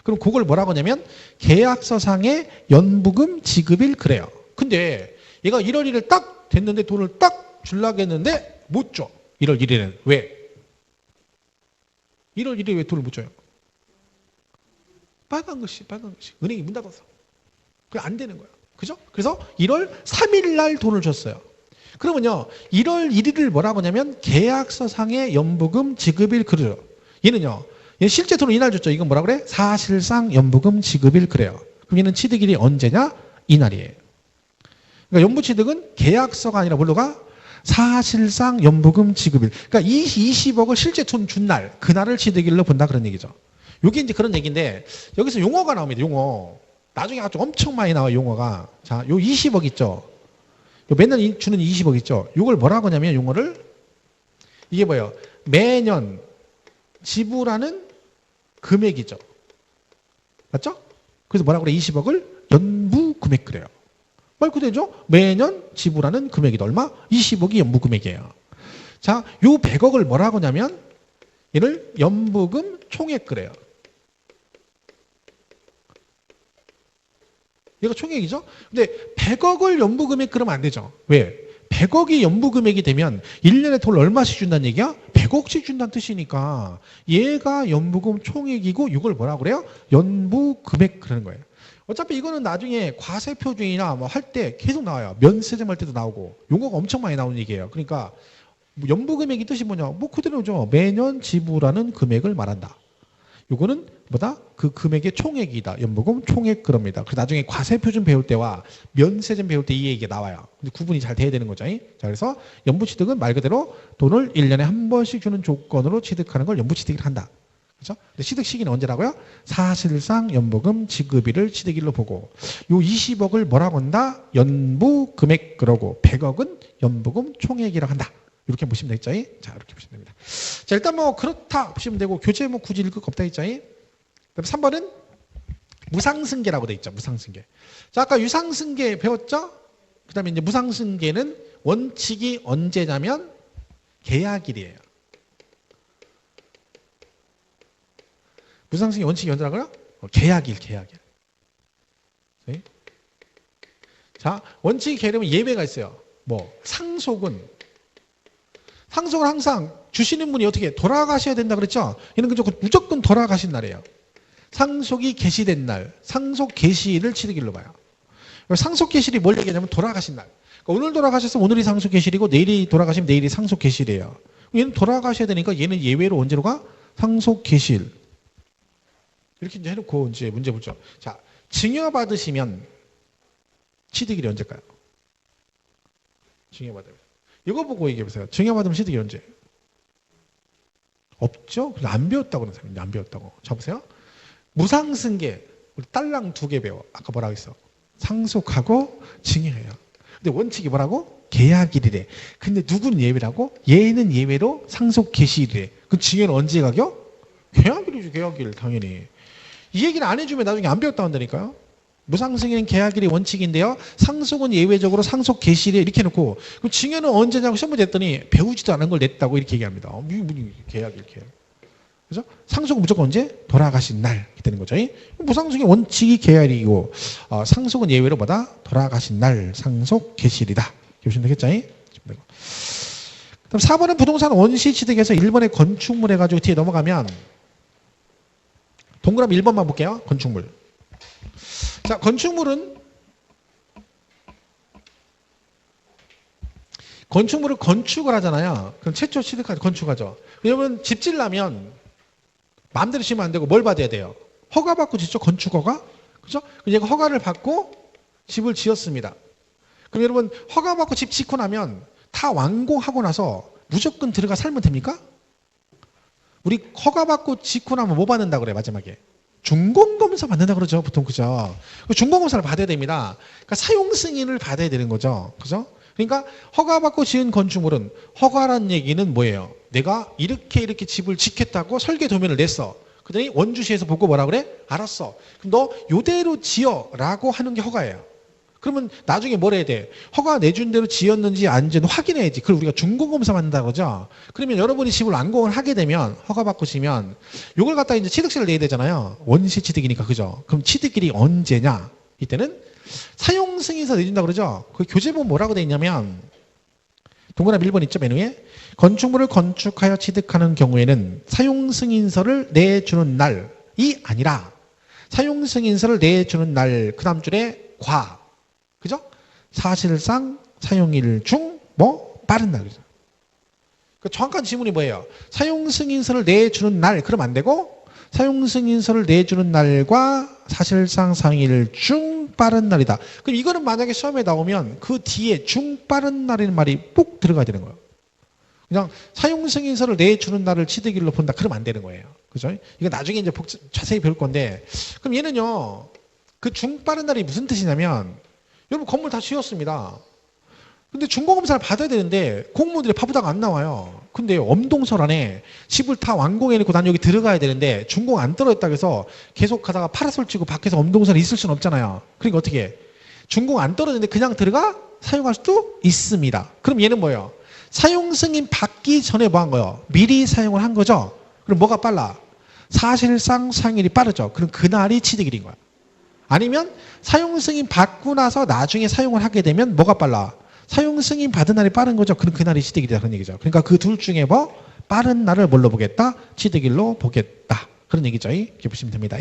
그럼 그걸 뭐라고 하냐면, 계약서상의 연부금 지급일 그래요. 근데 얘가 1월 1일 딱 됐는데 돈을 딱 주려고 했는데 못 줘. 1월 1일에는. 왜? 1월 1일에 왜 돈을 못 줘요? 빨간 글씨. 은행이 문 닫아서. 그게 안 되는 거야. 그죠? 그래서 1월 3일 날 돈을 줬어요. 그러면요, 1월 1일을 뭐라고 하냐면 계약서상의 연부금 지급일 그래요. 얘는요, 얘 실제 돈을 이날 줬죠. 이건 뭐라 그래? 사실상 연부금 지급일 그래요. 그럼 얘는 취득일이 언제냐? 이날이에요. 그러니까 연부취득은 계약서가 아니라 뭘로가? 사실상 연부금 지급일. 그러니까 20억을 실제 돈 준 날, 그날을 취득일로 본다 그런 얘기죠. 이게 이제 그런 얘기인데 여기서 용어가 나옵니다. 용어. 나중에 아주 엄청 많이 나와요. 용어가. 자, 요 20억 있죠. 요 매년 주는 20억 있죠. 요걸 뭐라고 하냐면 용어를 이게 뭐예요? 매년 지불하는 금액이죠. 맞죠? 그래서 뭐라고 그래? 20억을 연부 금액 그래요. 말 그대로죠? 매년 지불하는 금액이 얼마? 20억이 연부 금액이에요. 자, 요 100억을 뭐라고 하냐면 얘를 연부금 총액 그래요. 얘가 총액이죠? 근데 100억을 연부금액 그러면 안 되죠. 왜? 100억이 연부금액이 되면 1년에 돈 얼마씩 준다는 얘기야? 100억씩 준다는 뜻이니까 얘가 연부금 총액이고 이걸 뭐라고 그래요? 연부금액 그러는 거예요. 어차피 이거는 나중에 과세표준이나 뭐 할 때 계속 나와요. 면세점 할 때도 나오고 용어가 엄청 많이 나오는 얘기예요. 그러니까 연부금액이 뜻이 뭐냐? 뭐 그대로죠. 매년 지불하는 금액을 말한다. 요거는 뭐다? 그 금액의 총액이다. 연부금 총액 그럽니다. 그래서 나중에 과세표준 배울 때와 면세점 배울 때 이 얘기가 나와요. 근데 구분이 잘 돼야 되는 거죠. 자, 그래서 연부취득은 말 그대로 돈을 1년에 한 번씩 주는 조건으로 취득하는 걸 연부취득을 한다. 그렇죠? 근데 취득 시기는 언제라고요? 사실상 연부금 지급일을 취득일로 보고 요 20억을 뭐라고 한다? 연부 금액 그러고 100억은 연부금 총액이라고 한다. 이렇게 보시면 되겠죠? 자, 이렇게 보시면 됩니다. 자, 일단 뭐 그렇다 보시면 되고 교재 뭐 굳이 읽을 거 없다 했죠? 그다음 3번은 무상승계라고 돼 있죠. 무상승계. 자, 아까 유상승계 배웠죠? 그다음에 이제 무상승계는 원칙이 언제냐면 계약일이에요. 무상승계 원칙이 언제라고요? 계약일. 네? 자, 원칙이 계약이면 예외가 있어요. 뭐 상속은 항상 주시는 분이 어떻게 돌아가셔야 된다 그랬죠? 얘는 무조건 돌아가신 날이에요. 상속이 개시된 날, 상속 개시일을 취득일로 봐요. 상속 개시일이 뭘 얘기하냐면 돌아가신 날. 그러니까 오늘 돌아가셔서 오늘이 상속 개시일이고 내일이 돌아가시면 내일이 상속 개시일이에요. 얘는 돌아가셔야 되니까 얘는 예외로 언제로 가? 상속 개시일. 이렇게 이제 해놓고 이제 문제 보죠. 자, 증여받으시면 취득일이 언제일까요? 증여받으면. 이거 보고 얘기해 보세요. 증여받으면 취득이 언제? 없죠? 안 배웠다고 그러는 사람인데 안 배웠다고. 자, 보세요. 무상승계. 우리 딸랑 2개 배워. 아까 뭐라고 했어? 상속하고 증여해요. 근데 원칙이 뭐라고? 계약일이래. 근데 누구는 예외라고? 얘는 예외로 상속 개시일이래. 그 증여는 언제 가겨? 계약일이죠. 계약일 당연히. 이 얘기는 안 해주면 나중에 안 배웠다 한다니까요. 무상승계는 계약일이 원칙인데요. 상속은 예외적으로 상속 개시일에 이렇게 해놓고 그럼 증여는 언제냐고 시험 문제 했더니 배우지도 않은 걸 냈다고 이렇게 얘기합니다. 계약일. 그죠? 상속은 무조건 언제? 돌아가신 날 이렇게 되는 거죠. 무상승계 원칙이 계약일이고 상속은 예외로 뭐다? 돌아가신 날 상속 개시일이다. 이렇게 보시면 되겠죠? 그다음 4번은 부동산 원시 취득에서 1번에 건축물 해가지고 뒤에 넘어가면 동그라미 1번만 볼게요. 건축물. 자, 건축물을 건축을 하잖아요. 그럼 최초 취득할 건축하죠. 왜냐면 집 지으려면 마음대로 지으면 안 되고 뭘 받아야 돼요? 허가 받고 짓죠. 건축허가. 그죠? 얘가 허가를 받고 집을 지었습니다. 그럼 여러분 허가 받고 집 짓고 나면 다 완공하고 나서 무조건 들어가 살면 됩니까? 우리 허가 받고 짓고 나면 뭐 받는다 그래 마지막에? 준공검사 받는다 그러죠 보통. 그죠? 준공검사를 받아야 됩니다. 그러니까 사용 승인을 받아야 되는 거죠. 그죠? 그러니까 허가받고 지은 건축물은 허가란 얘기는 뭐예요? 내가 이렇게 집을 짓겠다고 설계 도면을 냈어. 그랬더니 원주시에서 보고 뭐라 그래? 알았어. 그럼 너 요대로 지어라고 하는 게 허가예요. 그러면 나중에 뭘 해야 돼? 허가 내준 대로 지었는지 아닌지는 확인해야지. 그걸 우리가 준공검사 받는다 그러죠. 그러면 여러분이 집을 완공을 하게 되면 허가받고 지면 요걸 갖다 이제 취득세를 내야 되잖아요. 원시 취득이니까 그죠? 그럼 취득일이 언제냐? 이때는 사용 승인서 내준다 그러죠. 그 교재본 뭐라고 돼 있냐면 동그라미 1번 있죠, 맨 위에. 건축물을 건축하여 취득하는 경우에는 사용 승인서를 내주는 날이 아니라 사용 승인서를 내주는 날 그 다음 줄에 과 그죠? 사실상 사용일 중 뭐 빠른 날이죠. 그 정확한 지문이 뭐예요? 사용 승인서를 내주는 날 그러면 안 되고 사용 승인서를 내주는 날과 사실상 사용일 중 빠른 날이다. 그럼 이거는 만약에 시험에 나오면 그 뒤에 중 빠른 날이라는 말이 꼭 들어가야 되는 거예요. 그냥 사용 승인서를 내주는 날을 취득일로 본다. 그러면 안 되는 거예요. 그죠? 이거 나중에 이제 자세히 배울 건데 그럼 얘는요. 그 중 빠른 날이 무슨 뜻이냐면 여러분 건물 다 지었습니다. 근데 준공검사를 받아야 되는데 공무원들이 바쁘다가 안 나와요. 근데 엄동설 안에 집을 다 완공해놓고 난 여기 들어가야 되는데 준공 안 떨어졌다고 해서 계속 가다가 파라솔 치고 밖에서 엄동설이 있을 수는 없잖아요. 그러니까 어떻게 해? 준공 안 떨어졌는데 그냥 들어가 사용할 수도 있습니다. 그럼 얘는 뭐예요? 사용 승인 받기 전에 뭐 한 거예요? 미리 사용을 한 거죠. 그럼 뭐가 빨라? 사실상 사용일이 빠르죠. 그럼 그날이 취득일인 거야. 아니면 사용 승인 받고 나서 나중에 사용을 하게 되면 뭐가 빨라? 사용 승인 받은 날이 빠른 거죠. 그럼 그날이 취득일이다 그런 얘기죠. 그러니까 그 둘 중에 뭐 빠른 날을 뭘로 보겠다? 취득일로 보겠다. 그런 얘기죠. 이렇게 보시면 됩니다.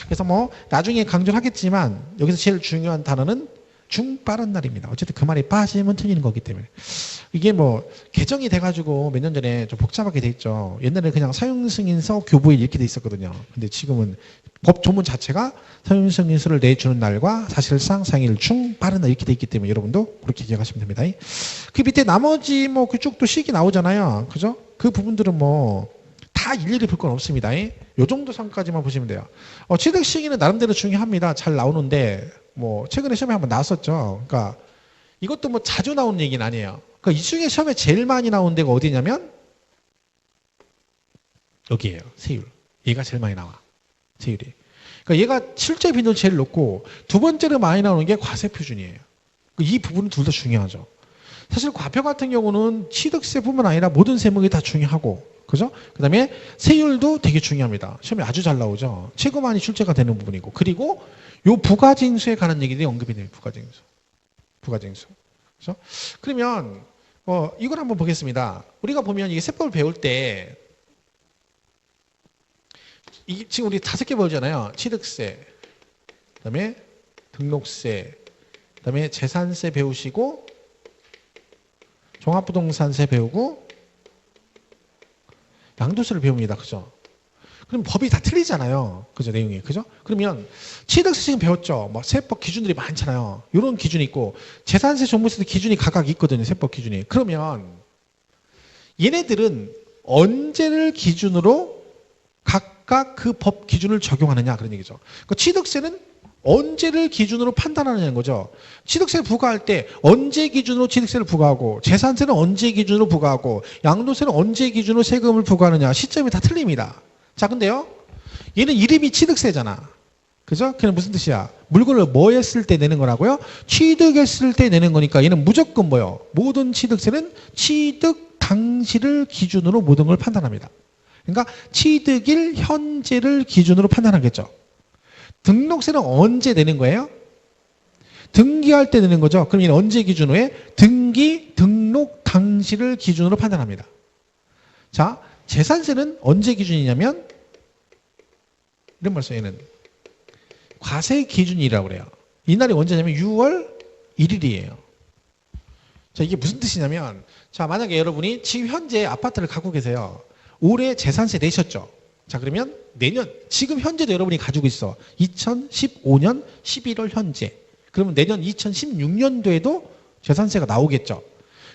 그래서 뭐 나중에 강조를 하겠지만 여기서 제일 중요한 단어는 중 빠른 날입니다. 어쨌든 그 말이 빠지면 틀리는 거기 때문에 이게 뭐 개정이 돼가지고 몇 년 전에 좀 복잡하게 돼 있죠. 옛날에 그냥 사용승인서 교부일 이렇게 돼 있었거든요. 근데 지금은 법 조문 자체가 사용승인서를 내주는 날과 사실상 상일 중 빠른 날 이렇게 돼 있기 때문에 여러분도 그렇게 기억하시면 됩니다. 그 밑에 나머지 뭐 그쪽도 식이 나오잖아요. 그죠? 그 부분들은 뭐 다 일일이 볼 건 없습니다. 요 정도 선까지만 보시면 돼요. 취득 시기는 나름대로 중요합니다. 잘 나오는데 뭐 최근에 시험에 한번 나왔었죠. 그러니까 이것도 뭐 자주 나오는 얘기는 아니에요. 그러니까 이 중에 시험에 제일 많이 나오는 데가 어디냐면 여기에요. 세율. 얘가 제일 많이 나와. 세율이. 그러니까 얘가 실제 빈도는 제일 높고 두 번째로 많이 나오는 게 과세 표준이에요. 이 부분은 둘 다 중요하죠. 사실 과표 같은 경우는 취득세뿐만 아니라 모든 세목이 다 중요하고 그죠? 그 다음에 세율도 되게 중요합니다. 시험에 아주 잘 나오죠. 최고 많이 출제가 되는 부분이고 그리고 요 부가징수에 관한 얘기들이 언급이 돼요. 부가징수. 그죠? 그러면 이걸 한번 보겠습니다. 우리가 보면 이게 세법을 배울 때 지금 우리 5개 배우잖아요. 취득세, 그다음에 등록세, 그다음에 재산세 배우시고 종합부동산세 배우고 양도세를 배웁니다. 그죠? 그럼 법이 다 틀리잖아요. 그죠? 내용이. 그죠? 그러면 취득세 지금 배웠죠. 뭐 세법 기준들이 많잖아요. 이런 기준이 있고 재산세, 종부세도 기준이 각각 있거든요. 세법 기준이. 그러면 얘네들은 언제를 기준으로 각각 그 법 기준을 적용하느냐 그런 얘기죠. 그러니까 취득세는 언제를 기준으로 판단하느냐는 거죠. 취득세를 부과할 때 언제 기준으로 취득세를 부과하고 재산세는 언제 기준으로 부과하고 양도세는 언제 기준으로 세금을 부과하느냐 시점이 다 틀립니다. 자 근데요 얘는 이름이 취득세잖아. 그죠? 그게 무슨 뜻이야? 물건을 뭐 했을 때 내는 거라고요? 취득했을 때 내는 거니까 얘는 무조건 뭐요? 모든 취득세는 취득 당시를 기준으로 모든 걸 판단합니다. 그러니까 취득일 현재를 기준으로 판단하겠죠. 등록세는 언제 내는 거예요? 등기할 때 내는 거죠. 그럼 얘는 언제 기준으로 해? 등기, 등록 당시를 기준으로 판단합니다. 자, 재산세는 언제 기준이냐면 이런 말 써요. 얘는 과세 기준이라고 그래요. 이날이 언제냐면 6월 1일이에요. 자, 이게 무슨 뜻이냐면 자, 만약에 여러분이 지금 현재 아파트를 갖고 계세요. 올해 재산세 내셨죠? 자 그러면 내년 지금 현재도 여러분이 가지고 있어. 2015년 11월 현재. 그러면 내년 2016년도에도 재산세가 나오겠죠.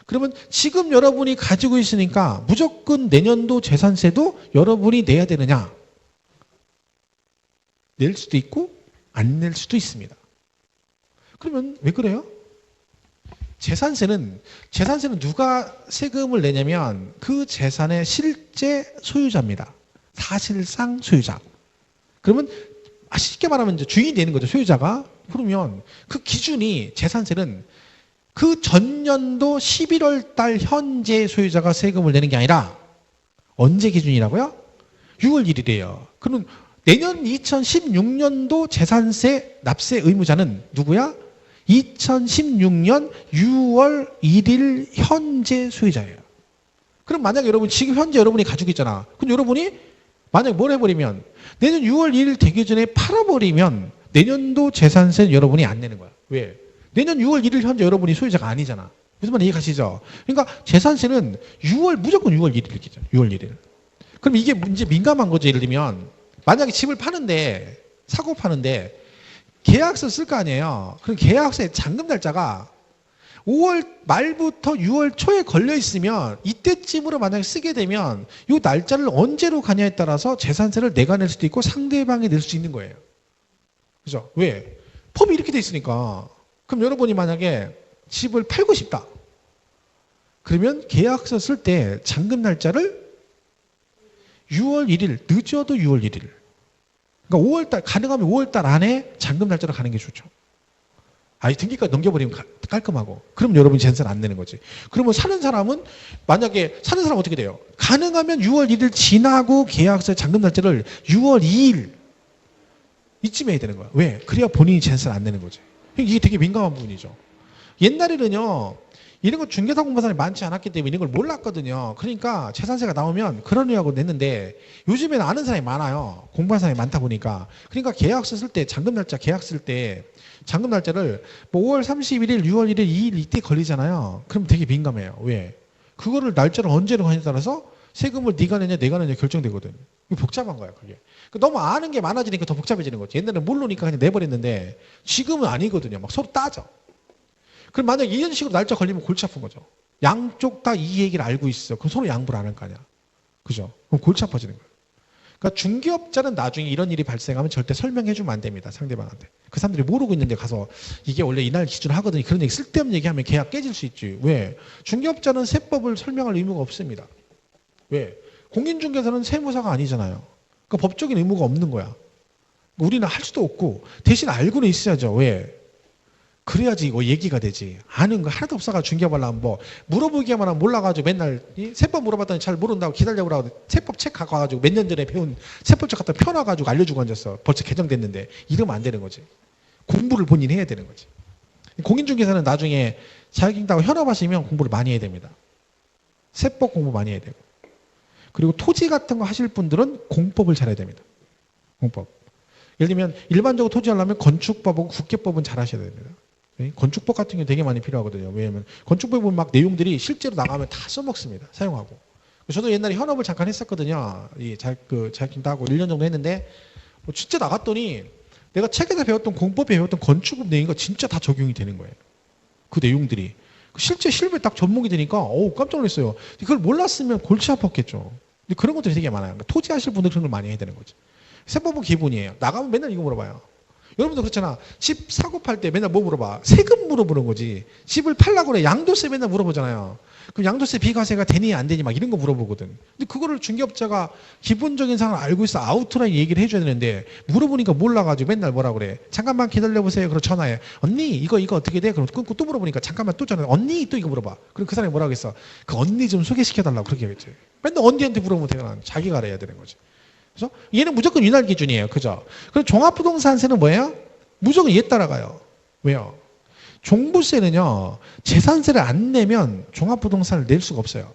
그러면 지금 여러분이 가지고 있으니까 무조건 내년도 재산세도 여러분이 내야 되느냐? 낼 수도 있고 안 낼 수도 있습니다. 그러면 왜 그래요? 재산세는 누가 세금을 내냐면 그 재산의 실제 소유자입니다. 사실상 소유자. 그러면 쉽게 말하면 이제 주인이 되는 거죠. 소유자가. 그러면 그 기준이 재산세는 그 전년도 11월 달 현재 소유자가 세금을 내는 게 아니라 언제 기준이라고요? 6월 1일이에요. 그럼 내년 2016년도 재산세 납세 의무자는 누구야? 2016년 6월 1일 현재 소유자예요. 그럼 만약에 여러분 지금 현재 여러분이 가지고 있잖아. 그럼 여러분이 만약에 뭘 해버리면 내년 6월 1일 되기 전에 팔아버리면 내년도 재산세는 여러분이 안 내는 거야. 왜? 내년 6월 1일 현재 여러분이 소유자가 아니잖아. 무슨 말 이해가시죠? 그러니까 재산세는 무조건 6월 1일이죠. 6월 1일. 그럼 이게 이제 민감한 거죠. 예를 들면 만약에 집을 파는데 사고 파는데 계약서 쓸 거 아니에요. 그럼 계약서의 잔금 날짜가 5월 말부터 6월 초에 걸려 있으면 이때쯤으로 만약에 쓰게 되면 이 날짜를 언제로 가냐에 따라서 재산세를 내가 낼 수도 있고 상대방이 낼 수 있는 거예요. 그죠? 왜? 법이 이렇게 돼 있으니까. 그럼 여러분이 만약에 집을 팔고 싶다. 그러면 계약서 쓸 때 잔금 날짜를 6월 1일, 늦어도 6월 1일. 그러니까 5월달, 가능하면 5월달 안에 잔금 날짜로 가는 게 좋죠. 아니, 등기까지 넘겨버리면 깔끔하고. 그럼 여러분이 재산세를 안 내는 거지. 그러면 사는 사람은, 만약에 사는 사람은 어떻게 돼요? 가능하면 6월 1일 지나고 계약서의 잔금 날짜를 6월 2일 이쯤에 해야 되는 거야. 왜? 그래야 본인이 재산세를 안 내는 거지. 이게 되게 민감한 부분이죠. 옛날에는요, 이런 거 중개사 공부사람이 많지 않았기 때문에 이런 걸 몰랐거든요. 그러니까 재산세가 나오면 그러려고 냈는데 요즘에는 아는 사람이 많아요. 공부하는 사람이 많다 보니까. 그러니까 계약서 쓸 때, 잔금 날짜 계약 쓸 때 잔금 날짜를 뭐 5월 31일, 6월 1일, 2일 이때 걸리잖아요. 그럼 되게 민감해요. 왜? 그거를 날짜를 언제로 하냐에 따라서 세금을 네가 내냐 내가 내냐 결정되거든. 이거 복잡한 거야 그게. 너무 아는 게 많아지니까 더 복잡해지는 거지. 옛날에는 모르니까 그냥 내버렸는데 지금은 아니거든요. 막 서로 따져. 그럼 만약에 이런 식으로 날짜 걸리면 골치 아픈 거죠. 양쪽 다 이 얘기를 알고 있어. 그럼 서로 양보를 안 할 거 아니야. 그죠? 그럼 골치 아파지는 거예요. 그러니까 중개업자는 나중에 이런 일이 발생하면 절대 설명해주면 안 됩니다. 상대방한테. 그 사람들이 모르고 있는데 가서 이게 원래 이날 기준으로 하거든요. 그런 얘기 쓸데없는 얘기하면 계약 깨질 수 있지. 왜? 중개업자는 세법을 설명할 의무가 없습니다. 왜? 공인중개사는 세무사가 아니잖아요. 그러니까 법적인 의무가 없는 거야. 우리는 할 수도 없고 대신 알고는 있어야죠. 왜? 그래야지 이거 얘기가 되지. 아는 거 하나도 없어가지고 중개하려면 뭐 물어보기만 하면 몰라가지고 맨날 세법 물어봤더니 잘 모른다고 기다려고 하고 세법 책 갖고 와가지고 몇 년 전에 배운 세법책 갖다 펴놔가지고 알려주고 앉았어. 벌써 개정됐는데 이러면 안 되는 거지. 공부를 본인이 해야 되는 거지. 공인중개사는 나중에 자격증 현업하시면 공부를 많이 해야 됩니다. 세법 공부 많이 해야 되고. 그리고 토지 같은 거 하실 분들은 공법을 잘해야 됩니다. 공법. 예를 들면 일반적으로 토지하려면 건축법하고 국계법은 잘 하셔야 됩니다. 건축법 같은 게 되게 많이 필요하거든요. 왜냐하면 건축법에 보면 막 내용들이 실제로 나가면 다 써먹습니다. 사용하고. 저도 옛날에 현업을 잠깐 했었거든요. 자격증 따고 1년 정도 했는데 진짜 나갔더니 내가 책에서 배웠던 공법에 배웠던 건축법 내용이 진짜 다 적용이 되는 거예요. 그 내용들이. 실제 실무에 딱 접목이 되니까 깜짝 놀랐어요. 그걸 몰랐으면 골치 아팠겠죠. 근데 그런 것들이 되게 많아요. 그러니까 토지 하실 분들 그런 걸 많이 해야 되는 거죠. 세법은 기본이에요. 나가면 맨날 이거 물어봐요. 여러분도 그렇잖아. 집 사고 팔 때 맨날 뭐 물어봐? 세금 물어보는 거지. 집을 팔라고 그래. 양도세 맨날 물어보잖아요. 그럼 양도세 비과세가 되니 안 되니 막 이런 거 물어보거든. 근데 그거를 중개업자가 기본적인 상황을 알고 있어 아우트라인 얘기를 해줘야 되는데 물어보니까 몰라가지고 맨날 뭐라 그래. 잠깐만 기다려보세요. 그럼 전화해. 언니 이거 어떻게 돼? 그럼 끊고 또 물어보니까 잠깐만 또 전화해. 언니 또 이거 물어봐. 그럼 그 사람이 뭐라고 했어? 그 언니 좀 소개시켜달라고 그렇게 하겠지. 맨날 언니한테 물어보면 되나? 자기가 알아야 되는 거지. 그래서 얘는 무조건 윤활 기준이에요. 그죠? 그럼 종합부동산세는 뭐예요? 무조건 얘 따라가요. 왜요? 종부세는요, 재산세를 안 내면 종합부동산을 낼 수가 없어요.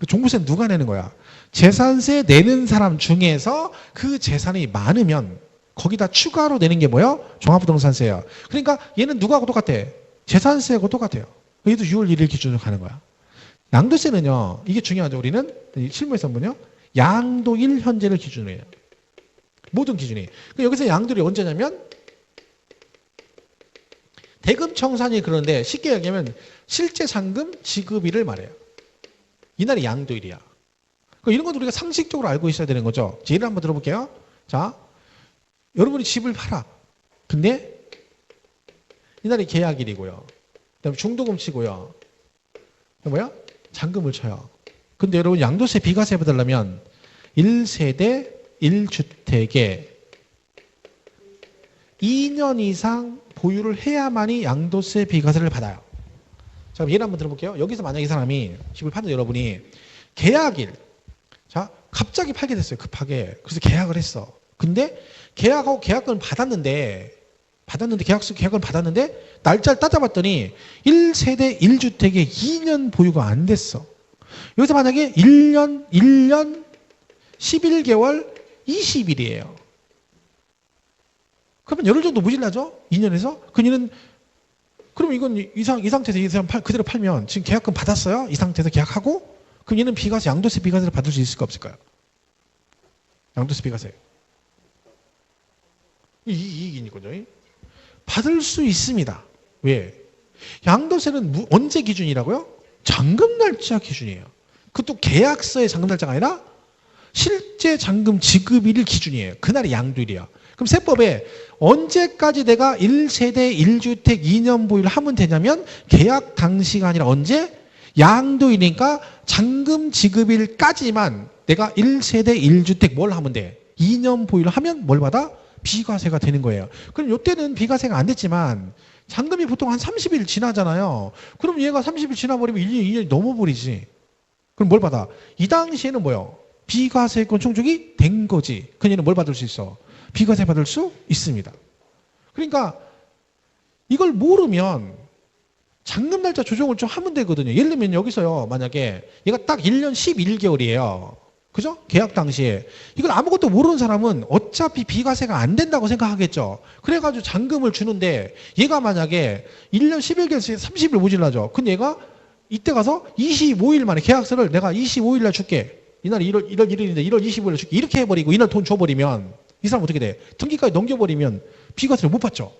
종부세는 누가 내는 거야? 재산세 내는 사람 중에서 그 재산이 많으면 거기다 추가로 내는 게 뭐예요? 종합부동산세예요. 그러니까 얘는 누구하고 똑같아? 재산세하고 똑같아요. 얘도 6월 1일 기준으로 가는 거야. 양도세는요, 이게 중요하죠. 우리는 실무에서 보면요. 양도일 현재를 기준으로 해요. 모든 기준이. 여기서 양도일이 언제냐면 대금 청산이 그런데 쉽게 얘기하면 실제 상금 지급일을 말해요. 이날이 양도일이야. 이런 것도 우리가 상식적으로 알고 있어야 되는 거죠. 예를 한번 들어볼게요. 자, 여러분이 집을 팔아. 근데 이날이 계약일이고요. 그다음에 중도금 치고요. 뭐야? 잔금을 쳐요. 근데 여러분 양도세 비과세 받으려면 1세대 1주택에 2년 이상 보유를 해야만이 양도세 비과세를 받아요. 자, 그럼 예를 한번 들어볼게요. 여기서 만약에 이 사람이 집을 파는데 여러분이 계약일, 자, 갑자기 팔게 됐어요. 급하게. 그래서 계약을 했어. 근데 계약하고 계약금을 받았는데 계약을 받았는데 날짜를 따져봤더니 1세대 1주택에 2년 보유가 안 됐어. 여기서 만약에 1년 11개월 20일이에요. 그러면 열흘 정도 모질라죠? 2년에서? 그럼 이건 이 상태에서 이 사람 그대로 팔면 지금 계약금 받았어요? 이 상태에서 계약하고? 그럼 얘는 비과세, 양도세 비과세를 받을 수 있을까 없을까요? 양도세 비과세. 이익이니까요. 받을 수 있습니다. 왜? 양도세는 언제 기준이라고요? 잔금 날짜 기준이에요. 그것도 계약서의 잔금 날짜가 아니라 실제 잔금 지급일 기준이에요. 그날이 양도일이야. 그럼 세법에 언제까지 내가 1세대 1주택 2년 보유를 하면 되냐면 계약 당시가 아니라 언제? 양도일이니까 잔금 지급일까지만 내가 1세대 1주택 뭘 하면 돼? 2년 보유를 하면 뭘 받아? 비과세가 되는 거예요. 그럼 이때는 비과세가 안 됐지만 잔금이 보통 한 30일 지나잖아요. 그럼 얘가 30일 지나버리면 2년이 넘어버리지. 그럼 뭘 받아? 이 당시에는 뭐요? 비과세권 충족이 된 거지. 그 얘는 뭘 받을 수 있어? 비과세 받을 수 있습니다. 그러니까 이걸 모르면 잔금 날짜 조정을 좀 하면 되거든요. 예를 들면 여기서요. 만약에 얘가 딱 1년 11개월이에요. 그죠? 계약 당시에. 이걸 아무것도 모르는 사람은 어차피 비과세가 안 된다고 생각하겠죠. 그래가지고 잔금을 주는데 얘가 만약에 1년 11개월에서 30일 모질라죠. 근데 얘가 이때 가서 25일 만에 계약서를 내가 25일 날 줄게. 이날이 1월 1일인데 1월 25일 날 줄게. 이렇게 해버리고 이날 돈 줘버리면 이 사람 어떻게 돼? 등기까지 넘겨버리면 비과세를 못 받죠.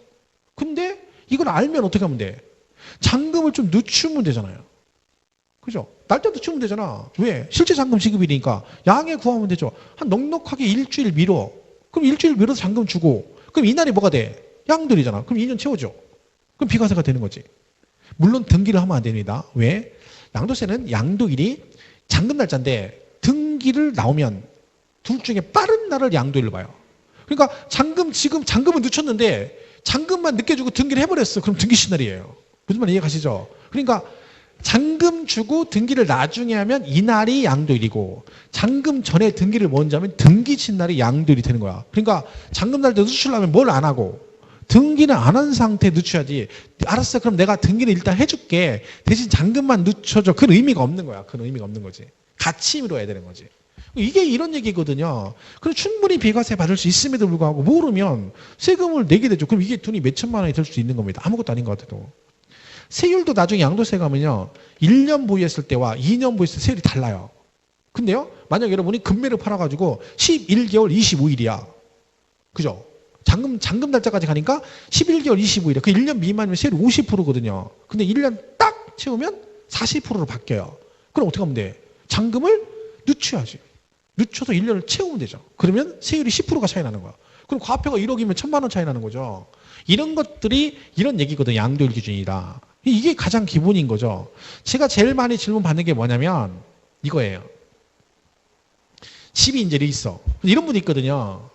근데 이걸 알면 어떻게 하면 돼? 잔금을 좀 늦추면 되잖아요. 그죠? 날짜 늦추면 되잖아. 왜? 실제 잔금 지급일이니까 양해 구하면 되죠. 한 넉넉하게 일주일 미뤄. 그럼 일주일 미뤄서 잔금 주고 그럼 이날이 뭐가 돼? 양도일이잖아. 그럼 2년 채워줘. 그럼 비과세가 되는 거지. 물론 등기를 하면 안 됩니다. 왜? 양도세는 양도일이 잔금 날짜인데 등기를 나오면 둘 중에 빠른 날을 양도일로 봐요. 그러니까 잔금은 늦췄는데 잔금만 늦게 주고 등기를 해버렸어. 그럼 등기신 날이에요. 무슨 말 이해 가시죠? 그러니까 잔금 주고 등기를 나중에 하면 이날이 양도일이고 잔금 전에 등기를 먼저 하면 등기 친 날이 양도일이 되는 거야. 그러니까 잔금 날짜 늦추려면 뭘 안 하고 등기는 안 한 상태에 늦춰야지. 알았어. 그럼 내가 등기를 일단 해줄게. 대신 잔금만 늦춰줘. 그건 의미가 없는 거야. 그건 의미가 없는 거지. 같이 미뤄야 되는 거지. 이게 이런 얘기거든요. 그럼 충분히 비과세 받을 수 있음에도 불구하고 모르면 세금을 내게 되죠. 그럼 이게 돈이 몇 천만 원이 될 수도 있는 겁니다. 아무것도 아닌 것 같아도. 세율도 나중에 양도세 가면요. 1년 보유했을 때와 2년 보유했을 때 세율이 달라요. 근데요. 만약 여러분이 금매를 팔아가지고 11개월 25일이야. 그죠? 잔금 날짜까지 가니까 11개월 25일이야. 그 1년 미만이면 세율이 50%거든요. 근데 1년 딱 채우면 40%로 바뀌어요. 그럼 어떻게 하면 돼? 잔금을 늦춰야지. 늦춰서 1년을 채우면 되죠. 그러면 세율이 10%가 차이 나는 거야. 그럼 과표가 1억이면 1,000만 원 차이 나는 거죠. 이런 것들이 이런 얘기거든요. 양도일 기준이다. 이게 가장 기본인 거죠. 제가 제일 많이 질문 받는 게 뭐냐면 이거예요. 집이 이제 있어. 이런 분이 있거든요.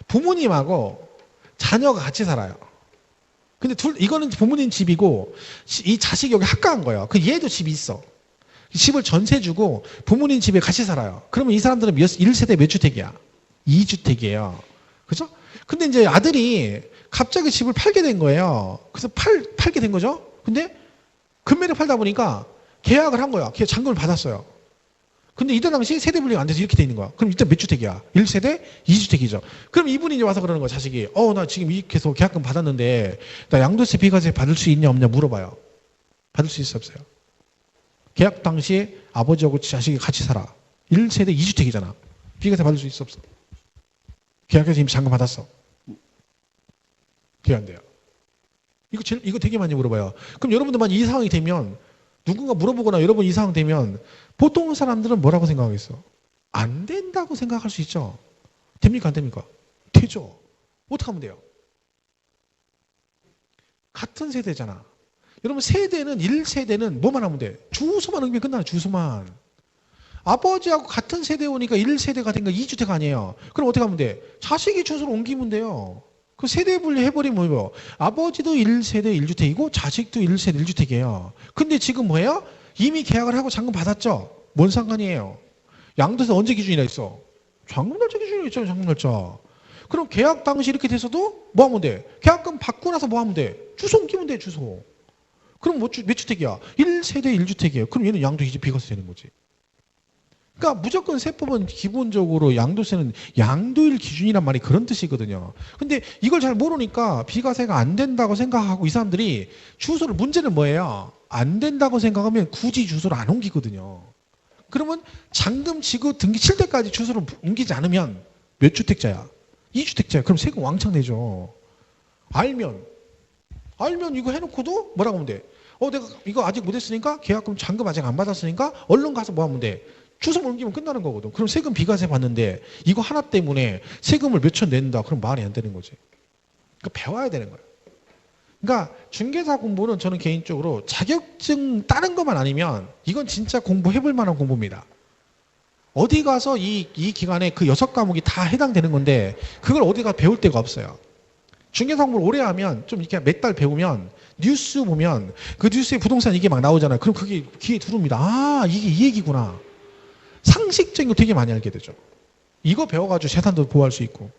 부모님하고 자녀가 같이 살아요. 근데 이거는 부모님 집이고 이 자식이 여기 학가한 거예요. 그 얘도 집이 있어. 집을 전세 주고 부모님 집에 같이 살아요. 그러면 이 사람들은 1세대 몇 주택이야? 2주택이에요. 그죠? 근데 이제 아들이 갑자기 집을 팔게 된 거예요. 그래서 팔게 된 거죠. 근데 금매를 팔다 보니까 계약을 한 거야. 잔금을 받았어요. 근데 이때 당시 세대 분리가 안 돼서 이렇게 돼 있는 거야. 그럼 이때 몇 주택이야? 1세대 2주택이죠. 그럼 이분이 이제 와서 그러는 거야. 자식이. 나 지금 이렇게 해서 계약금 받았는데 나 양도세 비과세 받을 수 있냐 없냐 물어봐요. 받을 수 있어 없어요? 계약 당시에 아버지하고 자식이 같이 살아. 1세대 2주택이잖아. 비과세 받을 수 있어 없어? 계약해서 이미 잔금 받았어. 그게 안 돼요. 이거 되게 많이 물어봐요. 그럼 여러분들만 이 상황이 되면 누군가 물어보거나 여러분 이 상황 되면 보통 사람들은 뭐라고 생각하겠어? 안 된다고 생각할 수 있죠. 됩니까 안 됩니까? 되죠. 어떻게 하면 돼요? 같은 세대잖아. 여러분 세대는 1세대는 뭐만 하면 돼? 주소만 옮기면 끝나요. 주소만. 아버지하고 같은 세대 오니까 1세대가 된 거 2주택 아니에요. 그럼 어떻게 하면 돼? 자식이 주소를 옮기면 돼요. 그 세대 분리해버리면 뭐예요? 아버지도 1세대 1주택이고 자식도 1세대 1주택이에요. 근데 지금 뭐예요? 이미 계약을 하고 잔금 받았죠? 뭔 상관이에요? 양도세 언제 기준이라 있어? 잔금날짜 기준이 있잖아요. 잔금날짜. 그럼 계약 당시 이렇게 돼서도 뭐 하면 돼? 계약금 받고 나서 뭐 하면 돼? 주소 옮기면 돼. 주소. 그럼 몇 주택이야? 1세대 1주택이에요. 그럼 얘는 양도 이제 비과세 되는 거지. 그러니까 무조건 세법은 기본적으로 양도세는 양도일 기준이란 말이 그런 뜻이거든요. 근데 이걸 잘 모르니까 비과세가 안 된다고 생각하고 이 사람들이 주소를 문제는 뭐예요? 안 된다고 생각하면 굳이 주소를 안 옮기거든요. 그러면 잔금 지급 등기 칠 때까지 주소를 옮기지 않으면 몇 주택자야? 2주택자야. 그럼 세금 왕창 내죠. 알면 이거 해놓고도 뭐라고 하면 돼? 내가 이거 아직 못했으니까 계약금 잔금 아직 안 받았으니까 얼른 가서 뭐 하면 돼? 주소 옮기면 끝나는 거거든. 그럼 세금 비과세 받는데 이거 하나 때문에 세금을 몇천 낸다. 그럼 말이 안 되는 거지. 그러니까 배워야 되는 거예요. 그러니까 중개사 공부는 저는 개인적으로 자격증 따는 것만 아니면 이건 진짜 공부해볼 만한 공부입니다. 어디 가서 이 기간에 그 6과목이 다 해당되는 건데 그걸 어디 가서 배울 데가 없어요. 중개사 공부를 오래 하면 좀 이렇게 몇 달 배우면 뉴스 보면 그 뉴스에 부동산 이게 막 나오잖아요. 그럼 그게 귀에 들어옵니다. 아, 이게 이 얘기구나. 상식적인 거 되게 많이 알게 되죠. 이거 배워가지고 재산도 보호할 수 있고.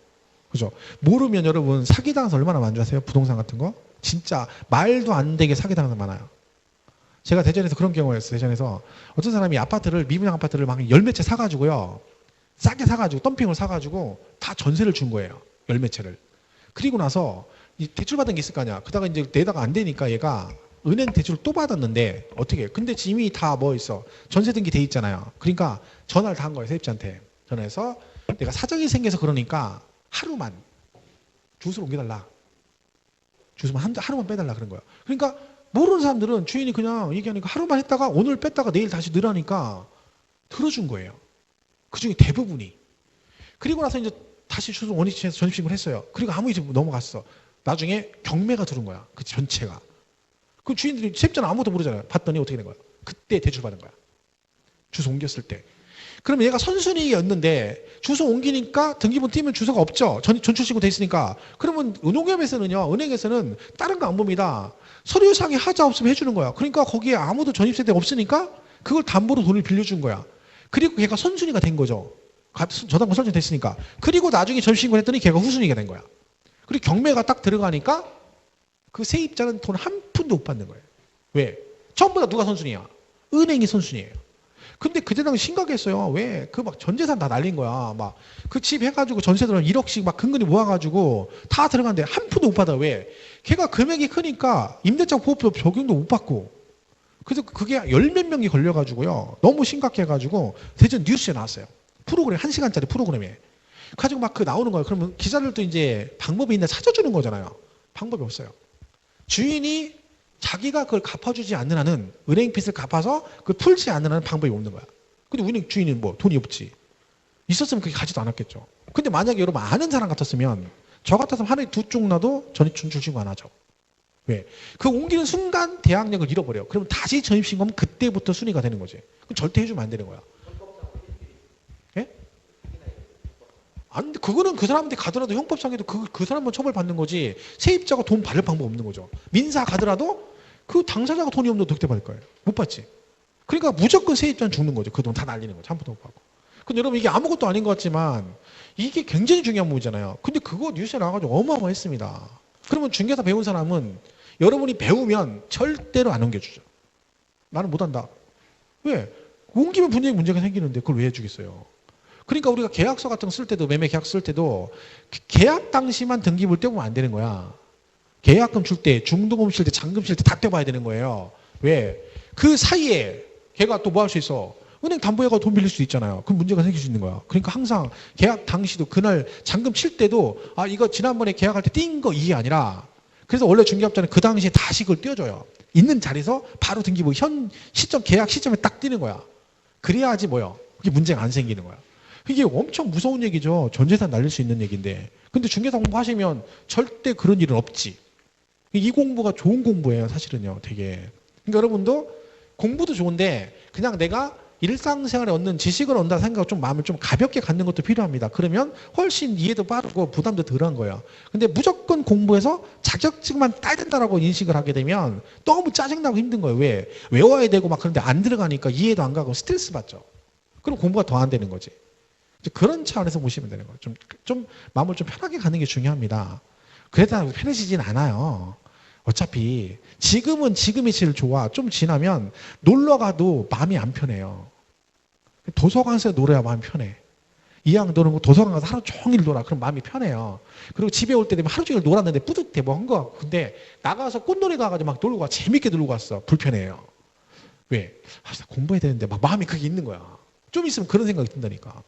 그죠? 모르면 여러분 사기당해서 얼마나 많이 아세요? 부동산 같은 거? 진짜 말도 안 되게 사기당해서 많아요. 제가 대전에서 그런 경우가 있어요. 대전에서 어떤 사람이 아파트를, 미분양 아파트를 막 열 몇 채 사가지고요. 싸게 사가지고, 덤핑을 사가지고 다 전세를 준 거예요. 열 몇 채를. 그리고 나서 이 대출 받은 게 있을 거 아니야. 그다가 이제 내다가 안 되니까 얘가 은행 대출을 또 받았는데 어떻게? 근데 이미 다 뭐 있어? 전세 등기 돼 있잖아요. 그러니까 전화를 다 한 거예요. 세입자한테. 전화해서 내가 사정이 생겨서 그러니까 하루만 주소를 옮겨달라. 주소만 하루만 빼달라 그런 거야. 그러니까 모르는 사람들은 주인이 그냥 얘기하니까 하루만 했다가 오늘 뺐다가 내일 다시 넣으라니까 들어준 거예요. 그중에 대부분이. 그리고 나서 이제 다시 주소 원위치에서 전입신고를 했어요. 그리고 아무 일이 넘어갔어. 나중에 경매가 들어온 거야. 그 전체가. 그 주인들이 세입자는 아무것도 모르잖아요. 봤더니 어떻게 된 거야? 그때 대출받은 거야. 주소 옮겼을 때. 그러면 얘가 선순위였는데 주소 옮기니까 등기부 띄면 주소가 없죠. 전출신고 돼 있으니까. 그러면 은행에서는 다른 거 안 봅니다. 서류상에 하자 없으면 해주는 거야. 그러니까 거기에 아무도 전입세대가 없으니까 그걸 담보로 돈을 빌려준 거야. 그리고 걔가 선순위가 된 거죠. 저당권 설정됐으니까. 그리고 나중에 전입신고를 했더니 걔가 후순위가 된 거야. 그리고 경매가 딱 들어가니까 그 세입자는 돈 한 푼도 못 받는 거예요. 왜? 전부 다 누가 선순위야? 은행이 선순위예요. 근데 그때 당시 심각했어요. 왜? 그 막 전재산 다 날린 거야. 막 그 집 해가지고 전세 들어 1억씩 막 근근히 모아가지고 다 들어갔는데 한 푼도 못 받아. 왜? 걔가 금액이 크니까 임대차 보호법 적용도 못 받고. 그래서 그게 열 몇 명이 걸려가지고요. 너무 심각해가지고 대전 뉴스에 나왔어요. 프로그램 1시간짜리 프로그램에. 가지고 막 그 나오는 거예요. 그러면 기자들도 이제 방법이 있나 찾아주는 거잖아요. 방법이 없어요. 주인이 자기가 그걸 갚아주지 않는 한은 은행 빚을 갚아서 그걸 풀지 않는 한은 방법이 없는 거야. 근데 은행 주인은 뭐 돈이 없지. 있었으면 그게 가지도 않았겠죠. 근데 만약에 여러분 아는 사람 같았으면 저 같았으면 하루에 두 쪽 나도 전입신고 안 하죠. 왜? 그 옮기는 순간 대항력을 잃어버려. 그러면 다시 전입신고하면 그때부터 순위가 되는 거지. 그럼 절대 해주면 안 되는 거야. 예? 안 돼. 그거는 그 사람한테 가더라도 형법상에도 그 사람만 처벌받는 거지. 세입자가 돈 받을 방법 없는 거죠. 민사 가더라도 그 당사자가 돈이 없는 득대 받을 거예요. 못 받지. 그러니까 무조건 세입자는 죽는 거죠. 그 돈 다 날리는 거죠. 한 푼도 못 받고. 근데 여러분 이게 아무것도 아닌 것 같지만 이게 굉장히 중요한 부분이잖아요. 근데 그거 뉴스에 나와가지고 어마어마했습니다. 그러면 중개사 배운 사람은 여러분이 배우면 절대로 안 옮겨주죠. 나는 못한다. 왜? 옮기면 분명히 문제가 생기는데 그걸 왜 해주겠어요? 그러니까 우리가 계약서 같은 거 쓸 때도 매매 계약 쓸 때도 계약 당시만 등기부를 떼보면 안 되는 거야. 계약금 줄 때, 중도금 칠 때, 잔금 칠 때 다 떼봐야 되는 거예요. 왜? 그 사이에 걔가 또 뭐 할 수 있어? 은행 담보해가 돈 빌릴 수 있잖아요. 그럼 문제가 생길 수 있는 거야. 그러니까 항상 계약 당시도 그날 잔금 칠 때도 아 이거 지난번에 계약할 때 띈 거 이게 아니라 그래서 원래 중개업자는 그 당시에 다시 그걸 띄워줘요. 있는 자리에서 바로 등기부 현 시점 계약 시점에 딱 띄는 거야. 그래야지 뭐요? 그게 문제가 안 생기는 거야. 이게 엄청 무서운 얘기죠. 전 재산 날릴 수 있는 얘기인데. 근데 중개사 공부하시면 절대 그런 일은 없지. 이 공부가 좋은 공부예요, 사실은요, 되게. 그러니까 여러분도 공부도 좋은데 그냥 내가 일상생활에 얻는 지식을 얻는다 생각하고 좀 마음을 좀 가볍게 갖는 것도 필요합니다. 그러면 훨씬 이해도 빠르고 부담도 덜한 거예요. 근데 무조건 공부해서 자격증만 따야 된다라고 인식을 하게 되면 너무 짜증나고 힘든 거예요. 왜? 외워야 되고 막 그런데 안 들어가니까 이해도 안 가고 스트레스 받죠. 그럼 공부가 더 안 되는 거지. 그런 차원에서 보시면 되는 거예요. 좀 마음을 좀 편하게 가는 게 중요합니다. 그래도 편해지진 않아요. 어차피 지금은 지금이 제일 좋아. 좀 지나면 놀러 가도 마음이 안 편해요. 도서관에서 놀아야 마음이 편해. 이왕 노는 거 도서관 가서 하루 종일 놀아. 그럼 마음이 편해요. 그리고 집에 올 때 되면 하루 종일 놀았는데 뿌듯해. 뭐 한 거 같고. 근데 나가서 꽃놀이 가가지고 막 놀고 와. 재밌게 놀고 왔어. 불편해요. 왜? 공부해야 되는데 막 마음이 그게 있는 거야. 좀 있으면 그런 생각이 든다니까.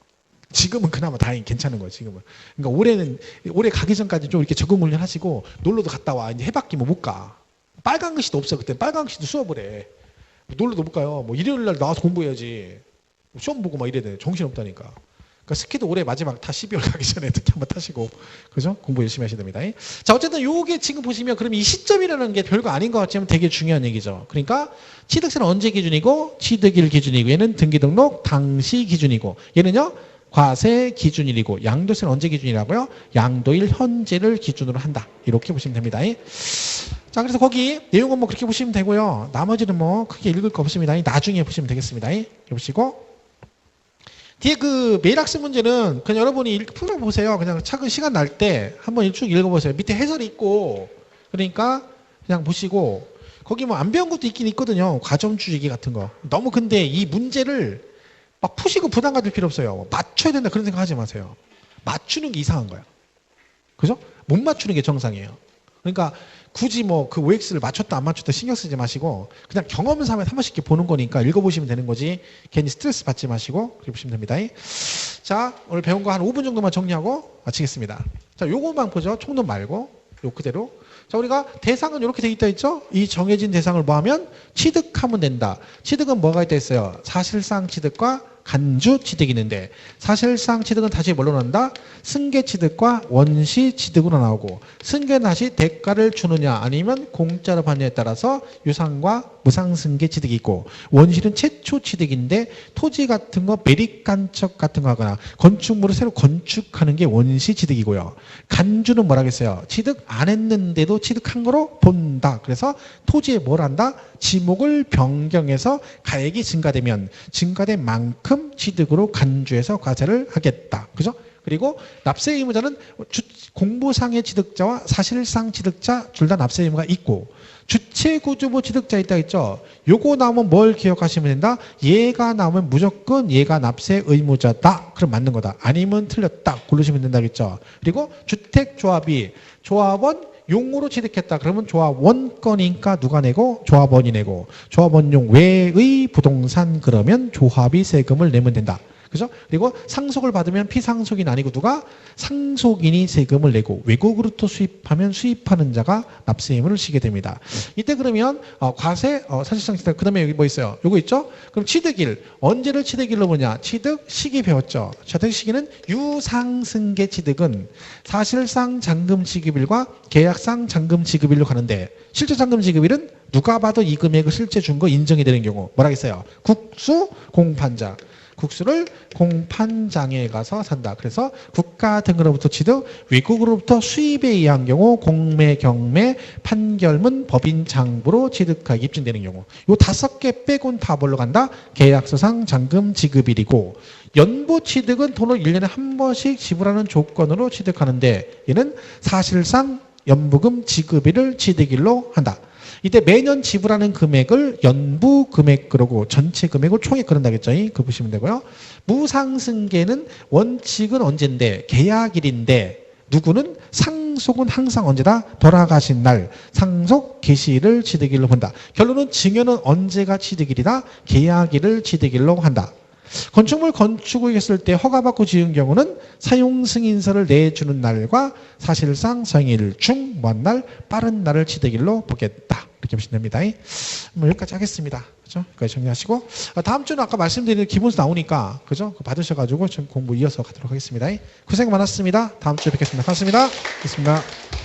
지금은 그나마 다행히 괜찮은 거예요, 지금은. 그러니까 올해 가기 전까지 좀 이렇게 적응 훈련 하시고, 놀러도 갔다 와. 이제 해바퀴 뭐 못 가. 빨간 글씨도 없어, 그때. 빨간 글씨도 수업을 해. 놀러도 못 가요. 뭐 일요일 날 나와서 공부해야지. 시험 보고 막 이래야 돼. 정신 없다니까. 그러니까 스키도 올해 마지막 다 12월 가기 전에 특히 한번 타시고, 그죠? 공부 열심히 하셔야 됩니다. 자, 어쨌든 요게 지금 보시면 그럼 이 시점이라는 게 별거 아닌 것 같지만 되게 중요한 얘기죠. 그러니까 취득세는 언제 기준이고, 취득일 기준이고, 얘는 등기등록 당시 기준이고, 얘는요, 과세 기준일이고, 양도세는 언제 기준이라고요? 양도일 현재를 기준으로 한다. 이렇게 보시면 됩니다. 자, 그래서 거기 내용은 뭐 그렇게 보시면 되고요. 나머지는 뭐 크게 읽을 거 없습니다. 나중에 보시면 되겠습니다. 보시고 뒤에 그 매일학습 문제는 그냥 여러분이 풀어보세요. 그냥 차근 시간 날 때 한번 쭉 읽어보세요. 밑에 해설이 있고, 그러니까 그냥 보시고, 거기 뭐 안 배운 것도 있긴 있거든요. 과점주의기 같은 거. 너무 근데 이 문제를 막 푸시고 부담 가질 필요 없어요. 맞춰야 된다 그런 생각 하지 마세요. 맞추는 게 이상한 거야. 그죠? 못 맞추는 게 정상이에요. 그러니까 굳이 뭐 그 OX를 맞췄다 안 맞췄다 신경 쓰지 마시고 그냥 경험 삼아 한 번씩 이렇게 보는 거니까 읽어보시면 되는 거지 괜히 스트레스 받지 마시고 그렇게 보시면 됩니다. 자, 오늘 배운 거 한 5분 정도만 정리하고 마치겠습니다. 자, 요것만 보죠. 총론 말고 요 그대로. 자, 우리가 대상은 이렇게 돼 있다 했죠? 이 정해진 대상을 뭐 하면 취득하면 된다. 취득은 뭐가 있다 했어요? 사실상 취득과 간주 취득이 있는데 사실상 취득은 다시 뭘로 나온다? 승계 취득과 원시 취득으로 나오고 승계는 다시 대가를 주느냐 아니면 공짜로 받느냐에 따라서 유상과 무상승계 취득이 있고 원시는 최초 취득인데 토지 같은 거 매립간척 같은 거 하거나 건축물을 새로 건축하는 게 원시 취득이고요. 간주는 뭐라겠어요? 취득 안 했는데도 취득한 거로 본다. 그래서 토지에 뭘 한다? 지목을 변경해서 가액이 증가되면 증가된 만큼 취득으로 간주해서 과세를 하겠다. 그죠? 그리고 납세 의무자는 공부상의 취득자와 사실상 취득자 둘 다 납세 의무가 있고 주체구주부 취득자 있다 했죠. 요거 나오면 뭘 기억하시면 된다? 얘가 나오면 무조건 얘가 납세 의무자다. 그럼 맞는 거다. 아니면 틀렸다. 고르시면 된다겠죠. 그리고 주택조합이 조합원 용으로 취득했다. 그러면 조합원권이니까 누가 내고? 조합원이 내고. 조합원용 외의 부동산 그러면 조합이 세금을 내면 된다. 그죠? 그리고 상속을 받으면 피상속인 아니고 누가? 상속인이 세금을 내고 외국으로부터 수입하면 수입하는 자가 납세 의무를 지게 됩니다. 이때 그러면 과세 사실상 취득 그다음에 여기 뭐 있어요? 요거 있죠? 그럼 취득일 언제를 취득일로 보냐? 취득 시기 배웠죠. 취득 시기는 유상승계 취득은 사실상 잔금 지급일과 계약상 잔금 지급일로 가는데 실제 잔금 지급일은 누가 봐도 이 금액을 실제 준 거 인정이 되는 경우 뭐라 했어요? 국수 공판자. 국수를 공판장에 가서 산다. 그래서 국가 등으로부터 취득, 외국으로부터 수입에 의한 경우 공매, 경매, 판결문, 법인 장부로 취득하기 입증되는 경우. 요 5개 빼곤 다 뭘로 간다? 계약서상 잔금 지급일이고 연보 취득은 돈을 1년에 한 번씩 지불하는 조건으로 취득하는데 얘는 사실상 연부금 지급일을 취득일로 한다. 이때 매년 지불하는 금액을 연부 금액 그러고 전체 금액을 총액 그런다겠죠. 그거 보시면 되고요. 무상승계는 원칙은 언제인데 계약일인데 누구는 상속은 항상 언제다? 돌아가신 날 상속 개시일을 취득일로 본다. 결론은 증여는 언제가 취득일이다? 계약일을 취득일로 한다. 건축물 건축을 했을 때 허가받고 지은 경우는 사용승인서를 내주는 날과 사실상 성일 중 먼 날 빠른 날을 취득일로 보겠다. 이렇게 보시면 됩니다. 뭐 여기까지 하겠습니다. 그죠? 여기까지 정리하시고 다음 주는 아까 말씀드린 기본서 나오니까 그죠? 받으셔가지고 좀 공부 이어서 가도록 하겠습니다. 고생 많았습니다. 다음 주에 뵙겠습니다. 반갑습니다. 고맙습니다.